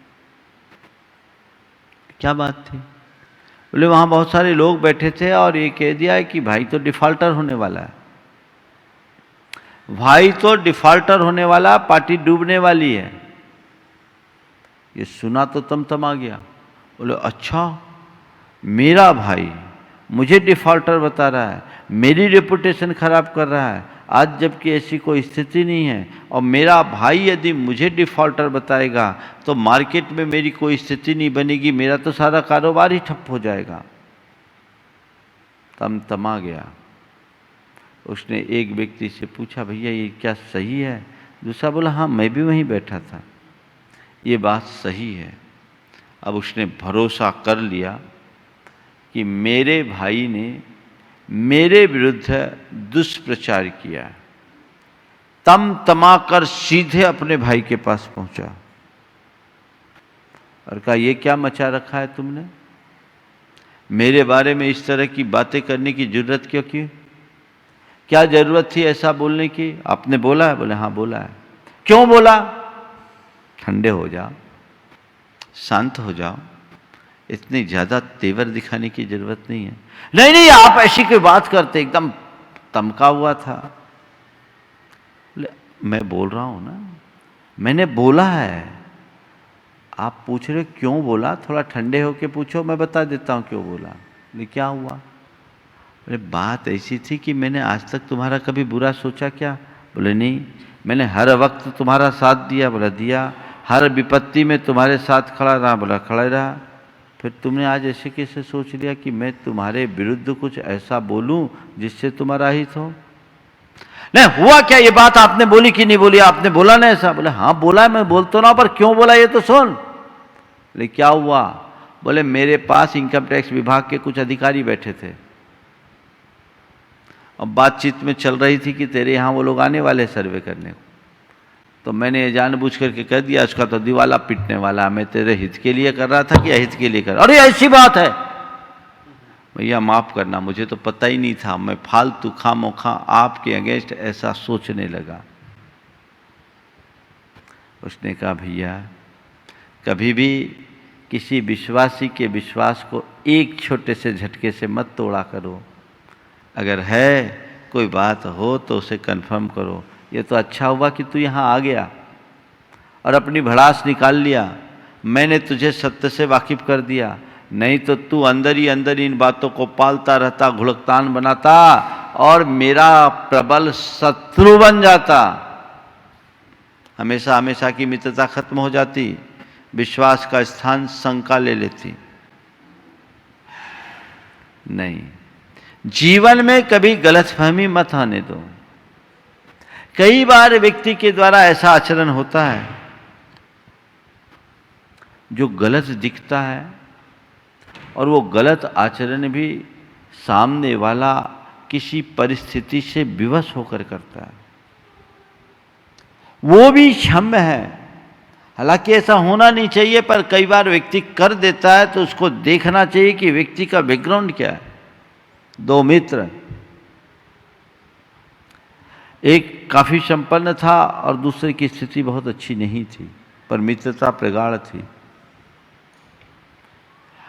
क्या बात थी? बोले, वहां बहुत सारे लोग बैठे थे और ये कह दिया है कि भाई तो डिफॉल्टर होने वाला है, भाई तो डिफॉल्टर होने वाला, पार्टी डूबने वाली है। ये सुना तो तमतमा गया। बोले, अच्छा, मेरा भाई मुझे डिफॉल्टर बता रहा है, मेरी रेपुटेशन खराब कर रहा है, आज जबकि ऐसी कोई स्थिति नहीं है, और मेरा भाई यदि मुझे डिफॉल्टर बताएगा तो मार्केट में मेरी कोई स्थिति नहीं बनेगी, मेरा तो सारा कारोबार ही ठप हो जाएगा। तमतमा गया। उसने एक व्यक्ति से पूछा, भैया ये क्या सही है? दूसरा बोला, हाँ मैं भी वहीं बैठा था, ये बात सही है। अब उसने भरोसा कर लिया कि मेरे भाई ने मेरे विरुद्ध दुष्प्रचार किया। तमा कर सीधे अपने भाई के पास पहुंचा और कहा, ये क्या मचा रखा है तुमने? मेरे बारे में इस तरह की बातें करने की जरूरत क्यों की? क्या जरूरत थी ऐसा बोलने की? आपने बोला है? बोले, हाँ बोला है। क्यों बोला? ठंडे हो जाओ, शांत हो जाओ, इतनी ज्यादा तेवर दिखाने की जरूरत नहीं है। नहीं नहीं, आप ऐसी कोई बात करते, एकदम तमका हुआ था। मैं बोल रहा हूं ना, मैंने बोला है। आप पूछ रहे क्यों बोला? थोड़ा ठंडे होके पूछो, मैं बता देता हूं क्यों बोला। बोले, क्या हुआ? बोले, बात ऐसी थी कि मैंने आज तक तुम्हारा कभी बुरा सोचा क्या? बोले, नहीं, मैंने हर वक्त तुम्हारा साथ दिया। बोला, दिया। हर विपत्ति में तुम्हारे साथ खड़ा रहा। बोला, खड़ा रहा। फिर तुमने आज ऐसे कैसे सोच लिया कि मैं तुम्हारे विरुद्ध कुछ ऐसा बोलूं जिससे तुम्हारा हित हो? नहीं, हुआ क्या? ये बात आपने बोली कि नहीं बोली? आपने बोला ना ऐसा? बोले, हाँ बोला, मैं बोलता ना, पर क्यों बोला ये तो सुन। बोले, क्या हुआ? बोले, मेरे पास इनकम टैक्स विभाग के कुछ अधिकारी बैठे थे, अब बातचीत में चल रही थी कि तेरे यहाँ वो लोग आने वाले सर्वे करने को, तो मैंने जानबूझ करके कह दिया, उसका तो दिवाला पिटने वाला, मैं तेरे हित के लिए कर रहा था कि अहित के लिए कर? अरे ऐसी बात है? भैया माफ करना, मुझे तो पता ही नहीं था, मैं फालतू खामोखा आपके अगेंस्ट ऐसा सोचने लगा। उसने कहा, भैया कभी भी किसी विश्वासी के विश्वास को एक छोटे से झटके से मत तोड़ा करो। अगर है कोई बात हो तो उसे कंफर्म करो। ये तो अच्छा हुआ कि तू यहाँ आ गया और अपनी भड़ास निकाल लिया, मैंने तुझे सत्य से वाकिफ कर दिया, नहीं तो तू अंदर ही इन बातों को पालता रहता, घुड़कतान बनाता और मेरा प्रबल शत्रु बन जाता। हमेशा हमेशा की मित्रता खत्म हो जाती, विश्वास का स्थान शंका ले लेती। नहीं, जीवन में कभी गलतफहमी मत आने दो। कई बार व्यक्ति के द्वारा ऐसा आचरण होता है जो गलत दिखता है, और वो गलत आचरण भी सामने वाला किसी परिस्थिति से विवश होकर करता है, वो भी क्षम्य है। हालांकि ऐसा होना नहीं चाहिए, पर कई बार व्यक्ति कर देता है तो उसको देखना चाहिए कि व्यक्ति का बैकग्राउंड क्या है। दो मित्र, एक काफी संपन्न था और दूसरे की स्थिति बहुत अच्छी नहीं थी, पर मित्रता प्रगाढ़ थी।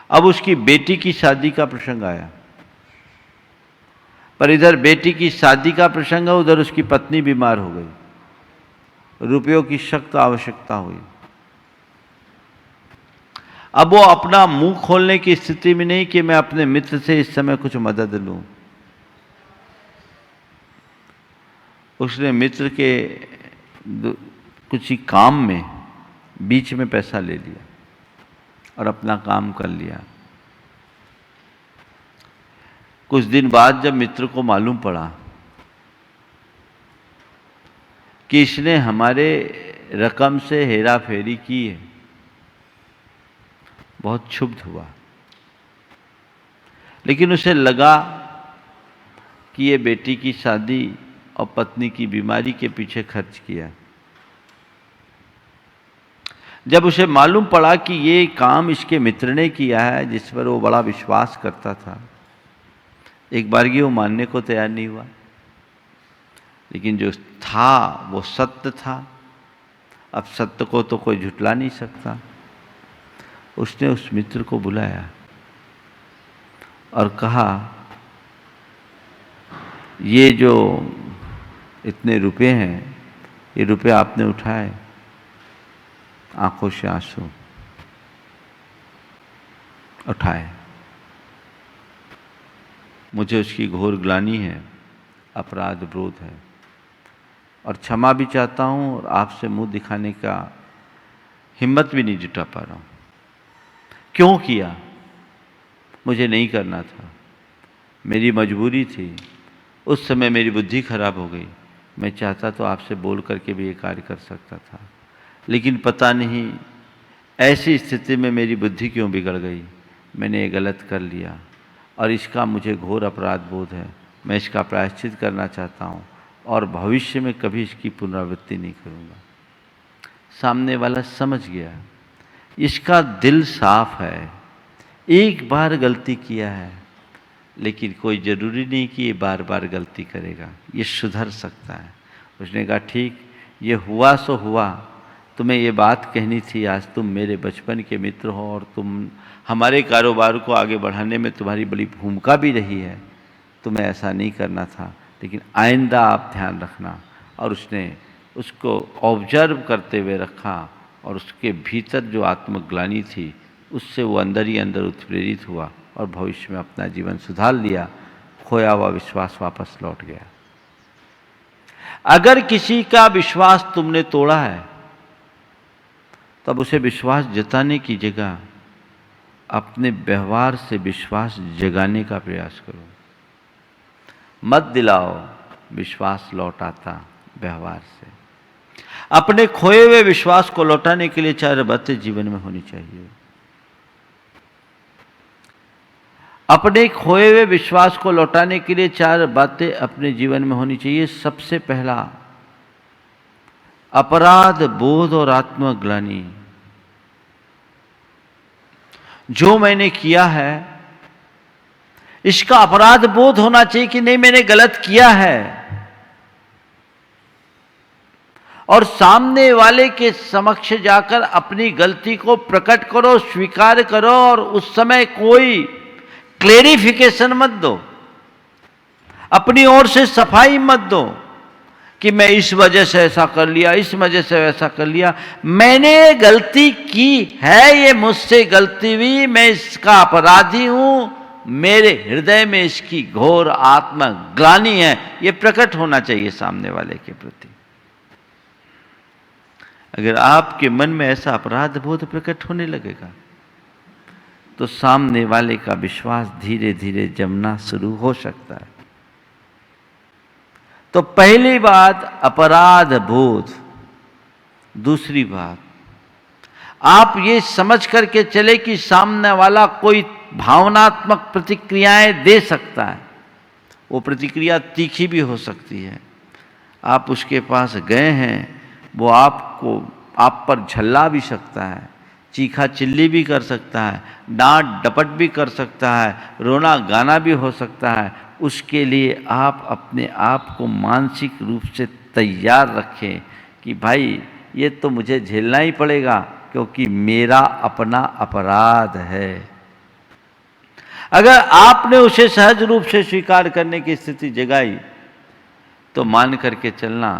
अब उसकी बेटी की शादी का प्रसंग आया, पर इधर बेटी की शादी का प्रसंग है, उधर उसकी पत्नी बीमार हो गई, रुपयों की सख्त आवश्यकता हुई। अब वो अपना मुंह खोलने की स्थिति में नहीं कि मैं अपने मित्र से इस समय कुछ मदद लूं। उसने मित्र के कुछ ही काम में बीच में पैसा ले लिया और अपना काम कर लिया। कुछ दिन बाद जब मित्र को मालूम पड़ा कि इसने हमारे रकम से हेरा फेरी की है, बहुत क्षुब्ध हुआ। लेकिन उसे लगा कि ये बेटी की शादी और पत्नी की बीमारी के पीछे खर्च किया। जब उसे मालूम पड़ा कि ये काम इसके मित्र ने किया है जिस पर वो बड़ा विश्वास करता था, एक बार वो मानने को तैयार नहीं हुआ। लेकिन जो था वो सत्य था। अब सत्य को तो कोई झुटला नहीं सकता। उसने उस मित्र को बुलाया और कहा, ये जो इतने रुपए हैं, ये रुपए आपने उठाए। आंखों से आंसू उठाए। मुझे उसकी घोर ग्लानि है, अपराध बोध है, और क्षमा भी चाहता हूँ, और आपसे मुंह दिखाने का हिम्मत भी नहीं जुटा पा रहा हूँ। क्यों किया? मुझे नहीं करना था, मेरी मजबूरी थी। उस समय मेरी बुद्धि खराब हो गई। मैं चाहता तो आपसे बोल करके भी ये कार्य कर सकता था, लेकिन पता नहीं ऐसी स्थिति में मेरी बुद्धि क्यों बिगड़ गई। मैंने ये गलत कर लिया और इसका मुझे घोर अपराध बोध है। मैं इसका प्रायश्चित करना चाहता हूँ और भविष्य में कभी इसकी पुनरावृत्ति नहीं करूँगा। सामने वाला समझ गया, इसका दिल साफ है, एक बार गलती किया है, लेकिन कोई ज़रूरी नहीं कि ये बार बार गलती करेगा, ये सुधर सकता है। उसने कहा, ठीक, ये हुआ सो हुआ, तुम्हें ये बात कहनी थी। आज तुम मेरे बचपन के मित्र हो और तुम हमारे कारोबार को आगे बढ़ाने में तुम्हारी बड़ी भूमिका भी रही है। तुम्हें ऐसा नहीं करना था, लेकिन आइंदा आप ध्यान रखना। और उसने उसको ऑब्जर्व करते हुए रखा, और उसके भीतर जो आत्मग्लानि थी उससे वो अंदर ही अंदर उत्प्रेरित हुआ और भविष्य में अपना जीवन सुधार लिया। खोया हुआ विश्वास वापस लौट गया। अगर किसी का विश्वास तुमने तोड़ा है, तब उसे विश्वास जताने की जगह अपने व्यवहार से विश्वास जगाने का प्रयास करो। मत दिलाओ, विश्वास लौट आता व्यवहार से। अपने खोए हुए विश्वास को लौटाने के लिए 4 बातें जीवन में होनी चाहिए। अपने खोए हुए विश्वास को लौटाने के लिए 4 बातें अपने जीवन में होनी चाहिए। सबसे पहला, अपराध बोध और आत्मग्लानि। जो मैंने किया है इसका अपराध बोध होना चाहिए कि नहीं, मैंने गलत किया है, और सामने वाले के समक्ष जाकर अपनी गलती को प्रकट करो, स्वीकार करो, और उस समय कोई क्लेरिफिकेशन मत दो, अपनी ओर से सफाई मत दो कि मैं इस वजह से ऐसा कर लिया, इस वजह से वैसा कर लिया। मैंने गलती की है, ये मुझसे गलती हुई, मैं इसका अपराधी हूं, मेरे हृदय में इसकी घोर आत्मग्लानि है, ये प्रकट होना चाहिए सामने वाले के प्रति। अगर आपके मन में ऐसा अपराध बोध प्रकट होने लगेगा तो सामने वाले का विश्वास धीरे धीरे जमना शुरू हो सकता है। तो पहली बात अपराध बोध। दूसरी बात, आप ये समझ करके चले कि सामने वाला कोई भावनात्मक प्रतिक्रियाएं दे सकता है। वो प्रतिक्रिया तीखी भी हो सकती है। आप उसके पास गए हैं, वो आप पर झल्ला भी सकता है, चीखा चिल्ली भी कर सकता है, डांट डपट भी कर सकता है, रोना गाना भी हो सकता है। उसके लिए आप अपने आप को मानसिक रूप से तैयार रखें कि भाई ये तो मुझे झेलना ही पड़ेगा, क्योंकि मेरा अपना अपराध है। अगर आपने उसे सहज रूप से स्वीकार करने की स्थिति जगाई तो मान करके चलना,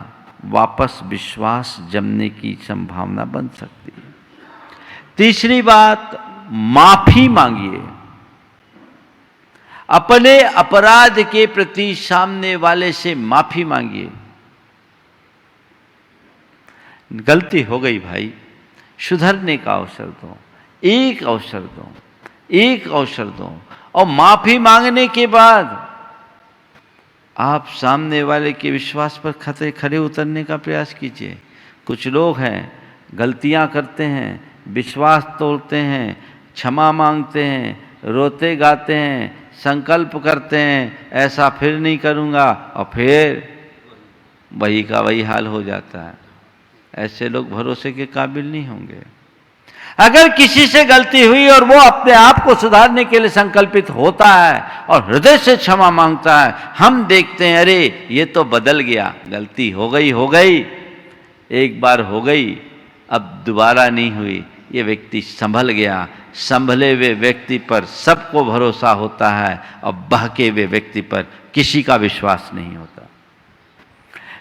वापस विश्वास जमने की संभावना बन सकती है। तीसरी बात, माफी मांगिए। अपने अपराध के प्रति सामने वाले से माफी मांगिए। गलती हो गई भाई, सुधरने का अवसर दो, एक अवसर दो, एक अवसर दो। और माफी मांगने के बाद आप सामने वाले के विश्वास पर खड़े उतरने का प्रयास कीजिए। कुछ लोग हैं, गलतियां करते हैं, विश्वास तोड़ते हैं, क्षमा मांगते हैं, रोते गाते हैं, संकल्प करते हैं ऐसा फिर नहीं करूंगा, और फिर वही का वही हाल हो जाता है। ऐसे लोग भरोसे के काबिल नहीं होंगे। अगर किसी से गलती हुई और वो अपने आप को सुधारने के लिए संकल्पित होता है और हृदय से क्षमा मांगता है, हम देखते हैं अरे ये तो बदल गया, गलती हो गई, एक बार हो गई, अब दोबारा नहीं हुई, ये व्यक्ति संभल गया। संभले हुए व्यक्ति पर सबको भरोसा होता है और बहके हुए व्यक्ति पर किसी का विश्वास नहीं होता।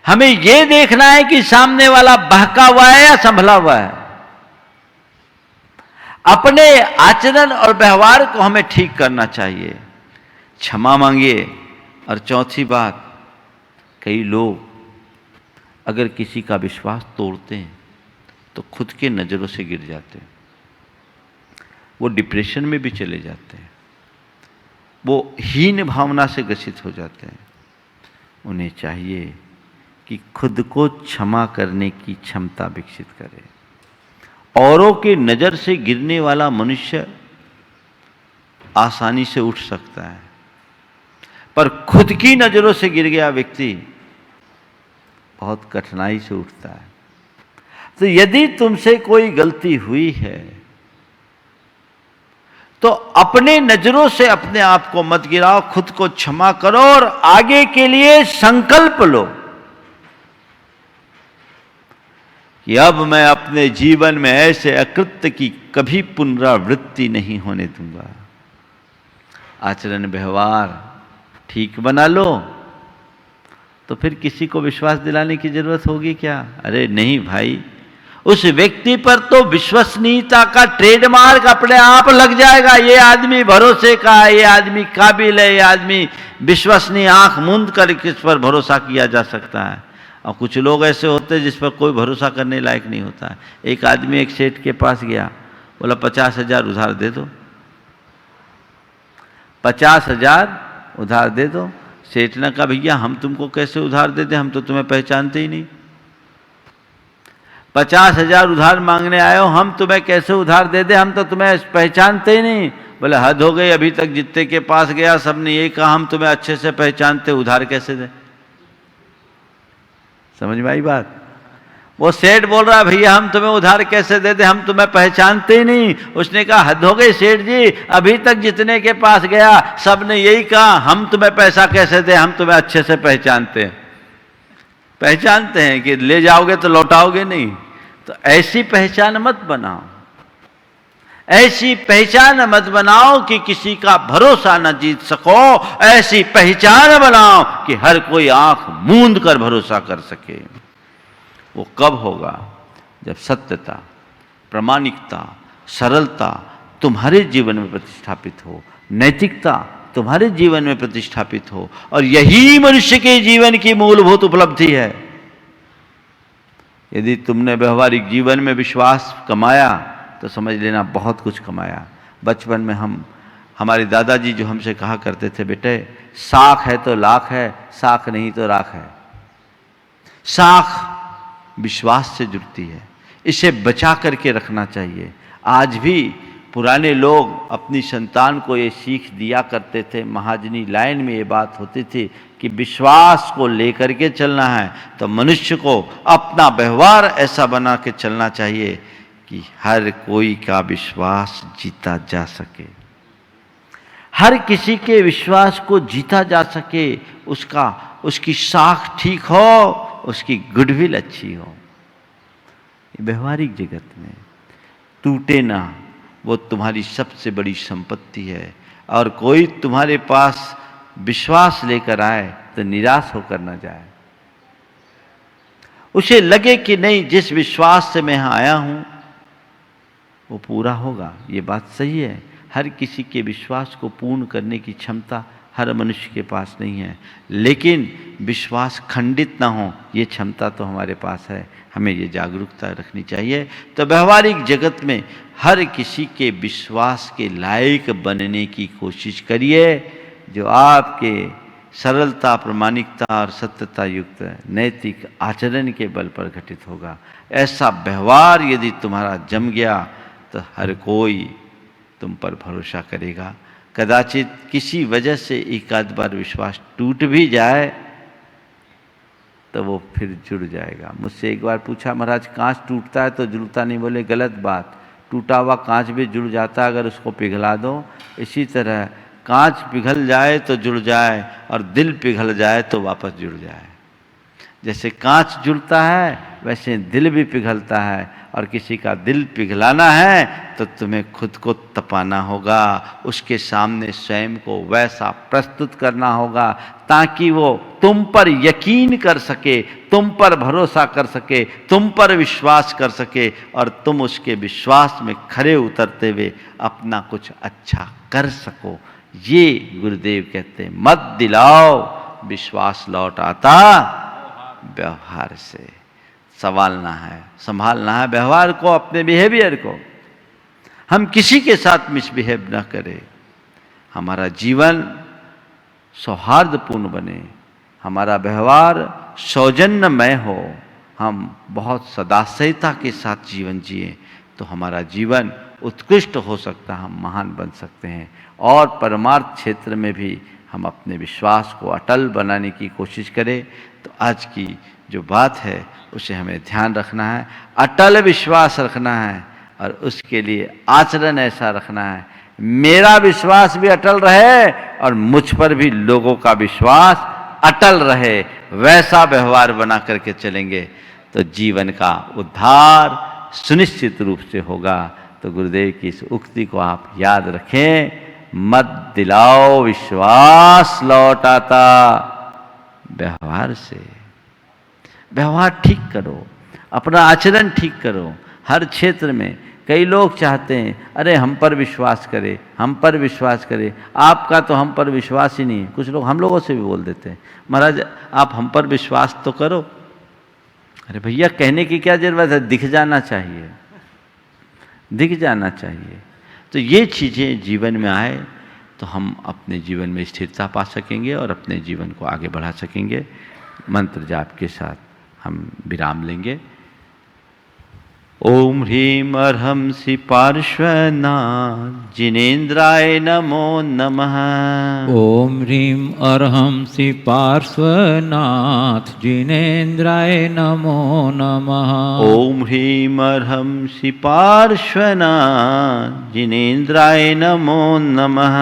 हमें यह देखना है कि सामने वाला बहका हुआ है या संभला हुआ है। अपने आचरण और व्यवहार को हमें ठीक करना चाहिए। क्षमा मांगिए। और चौथी बात, कई लोग अगर किसी का विश्वास तोड़ते हैं तो खुद के नज़रों से गिर जाते हैं, वो डिप्रेशन में भी चले जाते हैं, वो हीन भावना से ग्रसित हो जाते हैं। उन्हें चाहिए कि खुद को क्षमा करने की क्षमता विकसित करें। औरों की नज़र से गिरने वाला मनुष्य आसानी से उठ सकता है, पर खुद की नज़रों से गिर गया व्यक्ति बहुत कठिनाई से उठता है। तो यदि तुमसे कोई गलती हुई है तो अपने नज़रों से अपने आप को मत गिराओ, खुद को क्षमा करो और आगे के लिए संकल्प लो कि अब मैं अपने जीवन में ऐसे अकृत्य की कभी पुनरावृत्ति नहीं होने दूंगा। आचरण व्यवहार ठीक बना लो तो फिर किसी को विश्वास दिलाने की जरूरत होगी क्या? अरे नहीं भाई, उस व्यक्ति पर तो विश्वसनीयता का ट्रेडमार्क अपने आप लग जाएगा। ये आदमी भरोसे का है, ये आदमी काबिल है, ये आदमी विश्वसनीय, आंख मूंद कर किस पर भरोसा किया जा सकता है। और कुछ लोग ऐसे होते हैं जिस पर कोई भरोसा करने लायक नहीं होता है। एक आदमी एक सेठ के पास गया, बोला 50,000 उधार दे दो, 50,000 उधार दे दो। सेठ ने कहा भैया हम तुमको कैसे उधार दे दें, हम तो तुम्हें पहचानते ही नहीं। 50,000 उधार मांगने आए हो, हम तुम्हें कैसे उधार दे दे, हम तो तुम्हें पहचानते ही नहीं। बोले हद हो गई, अभी तक जितने के पास गया सबने ये कहा हम तुम्हें अच्छे से पहचानते, उधार कैसे दें। समझ में आई बात? वो सेठ बोल रहा है भैया हम तुम्हें उधार कैसे दे दे, हम तुम्हें पहचानते ही नहीं। उसने कहा हद हो गई सेठ जी, अभी तक जितने के पास गया सबने यही कहा हम तुम्हें पैसा कैसे दे, हम तुम्हें अच्छे से पहचानते हैं। पहचानते हैं कि ले जाओगे तो लौटाओगे नहीं। तो ऐसी पहचान मत बनाओ, ऐसी पहचान मत बनाओ कि किसी का भरोसा न जीत सको। ऐसी पहचान बनाओ कि हर कोई आंख मूंद कर भरोसा कर सके। वो कब होगा? जब सत्यता, प्रामाणिकता, सरलता तुम्हारे जीवन में प्रतिष्ठापित हो, नैतिकता तुम्हारे जीवन में प्रतिष्ठापित हो, और यही मनुष्य के जीवन की मूलभूत उपलब्धि है। यदि तुमने व्यवहारिक जीवन में विश्वास कमाया तो समझ लेना बहुत कुछ कमाया। बचपन में हमारे दादाजी जो हमसे कहा करते थे, बेटे साख है तो लाख है, साख नहीं तो राख है। साख विश्वास से जुड़ती है, इसे बचा करके रखना चाहिए। आज भी पुराने लोग अपनी संतान को ये सीख दिया करते थे। महाजनी लाइन में ये बात होती थी कि विश्वास को लेकर के चलना है तो मनुष्य को अपना व्यवहार ऐसा बना के चलना चाहिए कि हर कोई का विश्वास जीता जा सके, हर किसी के विश्वास को जीता जा सके, उसकी साख ठीक हो, उसकी गुडविल अच्छी हो। व्यवहारिक जगत में टूटे ना, वो तुम्हारी सबसे बड़ी संपत्ति है। और कोई तुम्हारे पास विश्वास लेकर आए तो निराश होकर न जाए, उसे लगे कि नहीं, जिस विश्वास से मैं यहाँ आया हूँ वो पूरा होगा। ये बात सही है, हर किसी के विश्वास को पूर्ण करने की क्षमता हर मनुष्य के पास नहीं है, लेकिन विश्वास खंडित ना हो ये क्षमता तो हमारे पास है। हमें ये जागरूकता रखनी चाहिए। तो व्यवहारिक जगत में हर किसी के विश्वास के लायक बनने की कोशिश करिए, जो आपके सरलता, प्रामाणिकता और सत्यता युक्त नैतिक आचरण के बल पर घटित होगा। ऐसा व्यवहार यदि तुम्हारा जम गया तो हर कोई तुम पर भरोसा करेगा। कदाचित किसी वजह से एक आध बार विश्वास टूट भी जाए तो वो फिर जुड़ जाएगा। मुझसे एक बार पूछा, महाराज कांच टूटता है तो जुड़ता नहीं? बोले गलत बात, टूटा हुआ कांच भी जुड़ जाता है अगर उसको पिघला दो। इसी तरह कांच पिघल जाए तो जुड़ जाए और दिल पिघल जाए तो वापस जुड़ जाए। जैसे कांच जुड़ता है वैसे दिल भी पिघलता है, और किसी का दिल पिघलाना है तो तुम्हें खुद को तपाना होगा, उसके सामने स्वयं को वैसा प्रस्तुत करना होगा ताकि वो तुम पर यकीन कर सके, तुम पर भरोसा कर सके, तुम पर विश्वास कर सके, और तुम उसके विश्वास में खरे उतरते हुए अपना कुछ अच्छा कर सको। ये गुरुदेव कहते हैं, मत दिलाओ विश्वास लौट आता व्यवहार से। संभालना है, संभालना है व्यवहार को, अपने बिहेवियर को। हम किसी के साथ मिसबिहेव ना करें, हमारा जीवन सौहार्दपूर्ण बने, हमारा व्यवहार सौजन्यमय हो, हम बहुत सदाशयता के साथ जीवन जिए तो हमारा जीवन उत्कृष्ट हो सकता है, हम महान बन सकते हैं। और परमार्थ क्षेत्र में भी हम अपने विश्वास को अटल बनाने की कोशिश करें। तो आज की जो बात है उसे हमें ध्यान रखना है, अटल विश्वास रखना है, और उसके लिए आचरण ऐसा रखना है मेरा विश्वास भी अटल रहे और मुझ पर भी लोगों का विश्वास अटल रहे। वैसा व्यवहार बना करके चलेंगे तो जीवन का उद्धार सुनिश्चित रूप से होगा। तो गुरुदेव की इस उक्ति को आप याद रखें, मत दिलाओ विश्वास लौट आता व्यवहार से। व्यवहार ठीक करो, अपना आचरण ठीक करो। हर क्षेत्र में कई लोग चाहते हैं अरे हम पर विश्वास करे, हम पर विश्वास करे। आपका तो हम पर विश्वास ही नहीं है। कुछ लोग हम लोगों से भी बोल देते हैं, महाराज आप हम पर विश्वास तो करो। अरे भैया कहने की क्या जरूरत है, दिख जाना चाहिए, दिख जाना चाहिए। तो ये चीज़ें जीवन में आए तो हम अपने जीवन में स्थिरता पा सकेंगे और अपने जीवन को आगे बढ़ा सकेंगे। मंत्र जाप के साथ हम विराम लेंगे। ओम ह्रीं अर्हं श्री पार्श्वनाथ जिनेन्द्राय नमो नमः। ओम ह्रीं अर्हं श्री पार्श्वनाथ जिनेन्द्राय नमो नमः। ओम ह्रीं अर्हं श्री पार्श्वनाथ जिनेन्द्राय नमो नमः।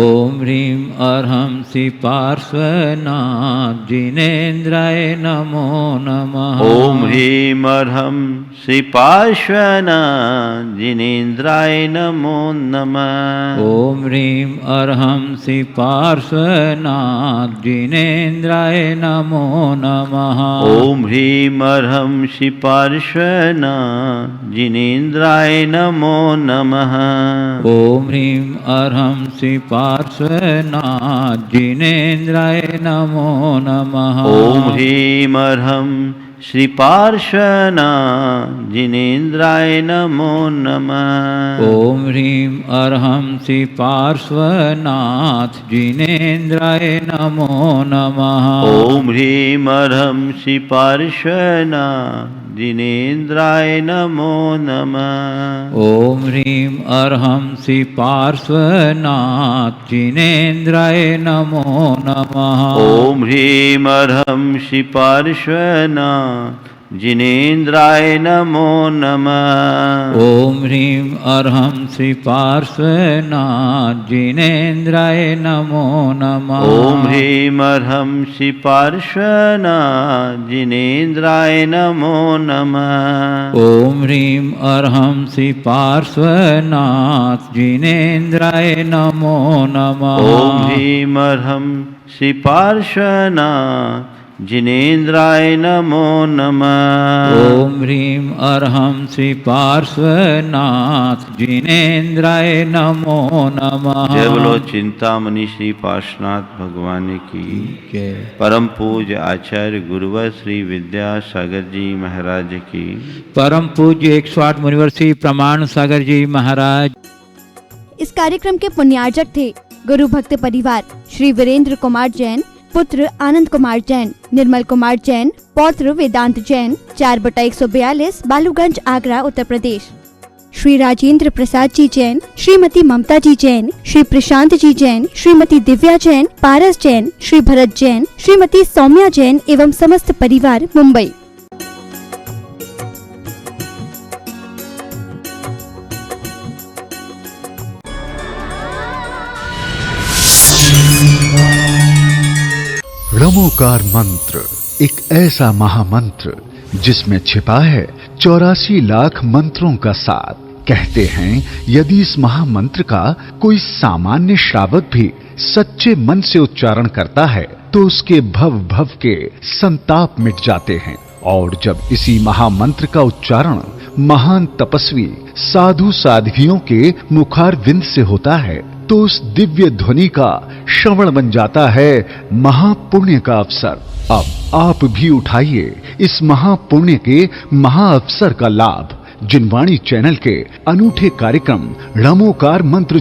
ओम ह्रीं अर्हं श्री पार्श्वनाथ जिनेन्द्राय नमो नमः। ओम ह्रीं अर्हं श्री पार्श्वनाथ जिनेन्द्राय नमो नमः। ओम ह्रीं अर्हं श्री पार्श्वनाथ जिनेन्द्राय नमो नमः। ओम ह्रीं अर्हं श्री पार्श्वनाथ जिनेन्द्राय नमो नमः। ओम ह्रीं अर्हं श्री पार्श्वनाथ जिनेन्द्राय नमो नमः। ओम ह्रीं अर्हं श्री पार्श्वनाथ जिनेन्द्राय नमो नमः। ओम ह्रीं अर्हं श्री पार्श्वनाथ जिनेन्द्राय नमो नमः। ओम ह्रीं अर्हं श्री पार्श्वनाथ जिनेन्द्राय नमो नमः। ओम ह्रीं अर्हं श्री पार्श्वनाथ जिनेन्द्राय नमो नमः। ओम ह्रीं अर्हं श्री पार्श्वनाथ जिनेन्द्राय नमो नमः। ओम ह्रीं अर्हं श्री पार्श्वनाथ जिनेन्द्राय नमो नमः। ओम ह्रीं अर्हं श्री पार्श्वनाथ जिनेन्द्राय नमो नमः। ओम ह्रीं अर्हं श्री पार्श्वनाथ जिनेन्द्राय नमो नमः। ओम ह्रीं अर्हं श्री पार्श्वनाथ जिनेन्द्राय नमो नमः। ओम ह्रीं अर्हं श्री पार्श्वनाथ जिनेन्द्राय नमो नमः। जय बोलो चिंतामणि श्री पार्श्वनाथ भगवान की जय। परम पूज्य आचार्य गुरुवर श्री विद्यासागर जी महाराज की। परम पूज्य 108 मुनिवर श्री प्रमाण सागर जी महाराज। इस कार्यक्रम के पुण्यार्जक थे गुरु भक्त परिवार श्री वीरेंद्र कुमार जैन, पुत्र आनंद कुमार जैन, निर्मल कुमार जैन, पौत्र वेदांत जैन, 4/142 बालूगंज आगरा उत्तर प्रदेश। श्री राजेंद्र प्रसाद जी जैन, श्रीमती ममता जी जैन, श्री प्रशांत जी जैन, श्रीमती दिव्या जैन, पारस जैन, श्री भरत जैन, श्रीमती सौम्या जैन एवं समस्त परिवार मुंबई। रमोकार मंत्र एक ऐसा महामंत्र जिसमें छिपा है 84 लाख मंत्रों का सार। कहते हैं यदि इस महामंत्र का कोई सामान्य श्रावक भी सच्चे मन से उच्चारण करता है तो उसके भव भव के संताप मिट जाते हैं। और जब इसी महामंत्र का उच्चारण महान तपस्वी साधु साध्वियों के मुखारविंद से होता है तो उस दिव्य ध्वनि का श्रवण बन जाता है महापुण्य का अवसर। अब आप भी उठाइए इस महापुण्य के महाअवसर का लाभ। जिनवाणी चैनल के अनूठे कार्यक्रम रमोकार मंत्र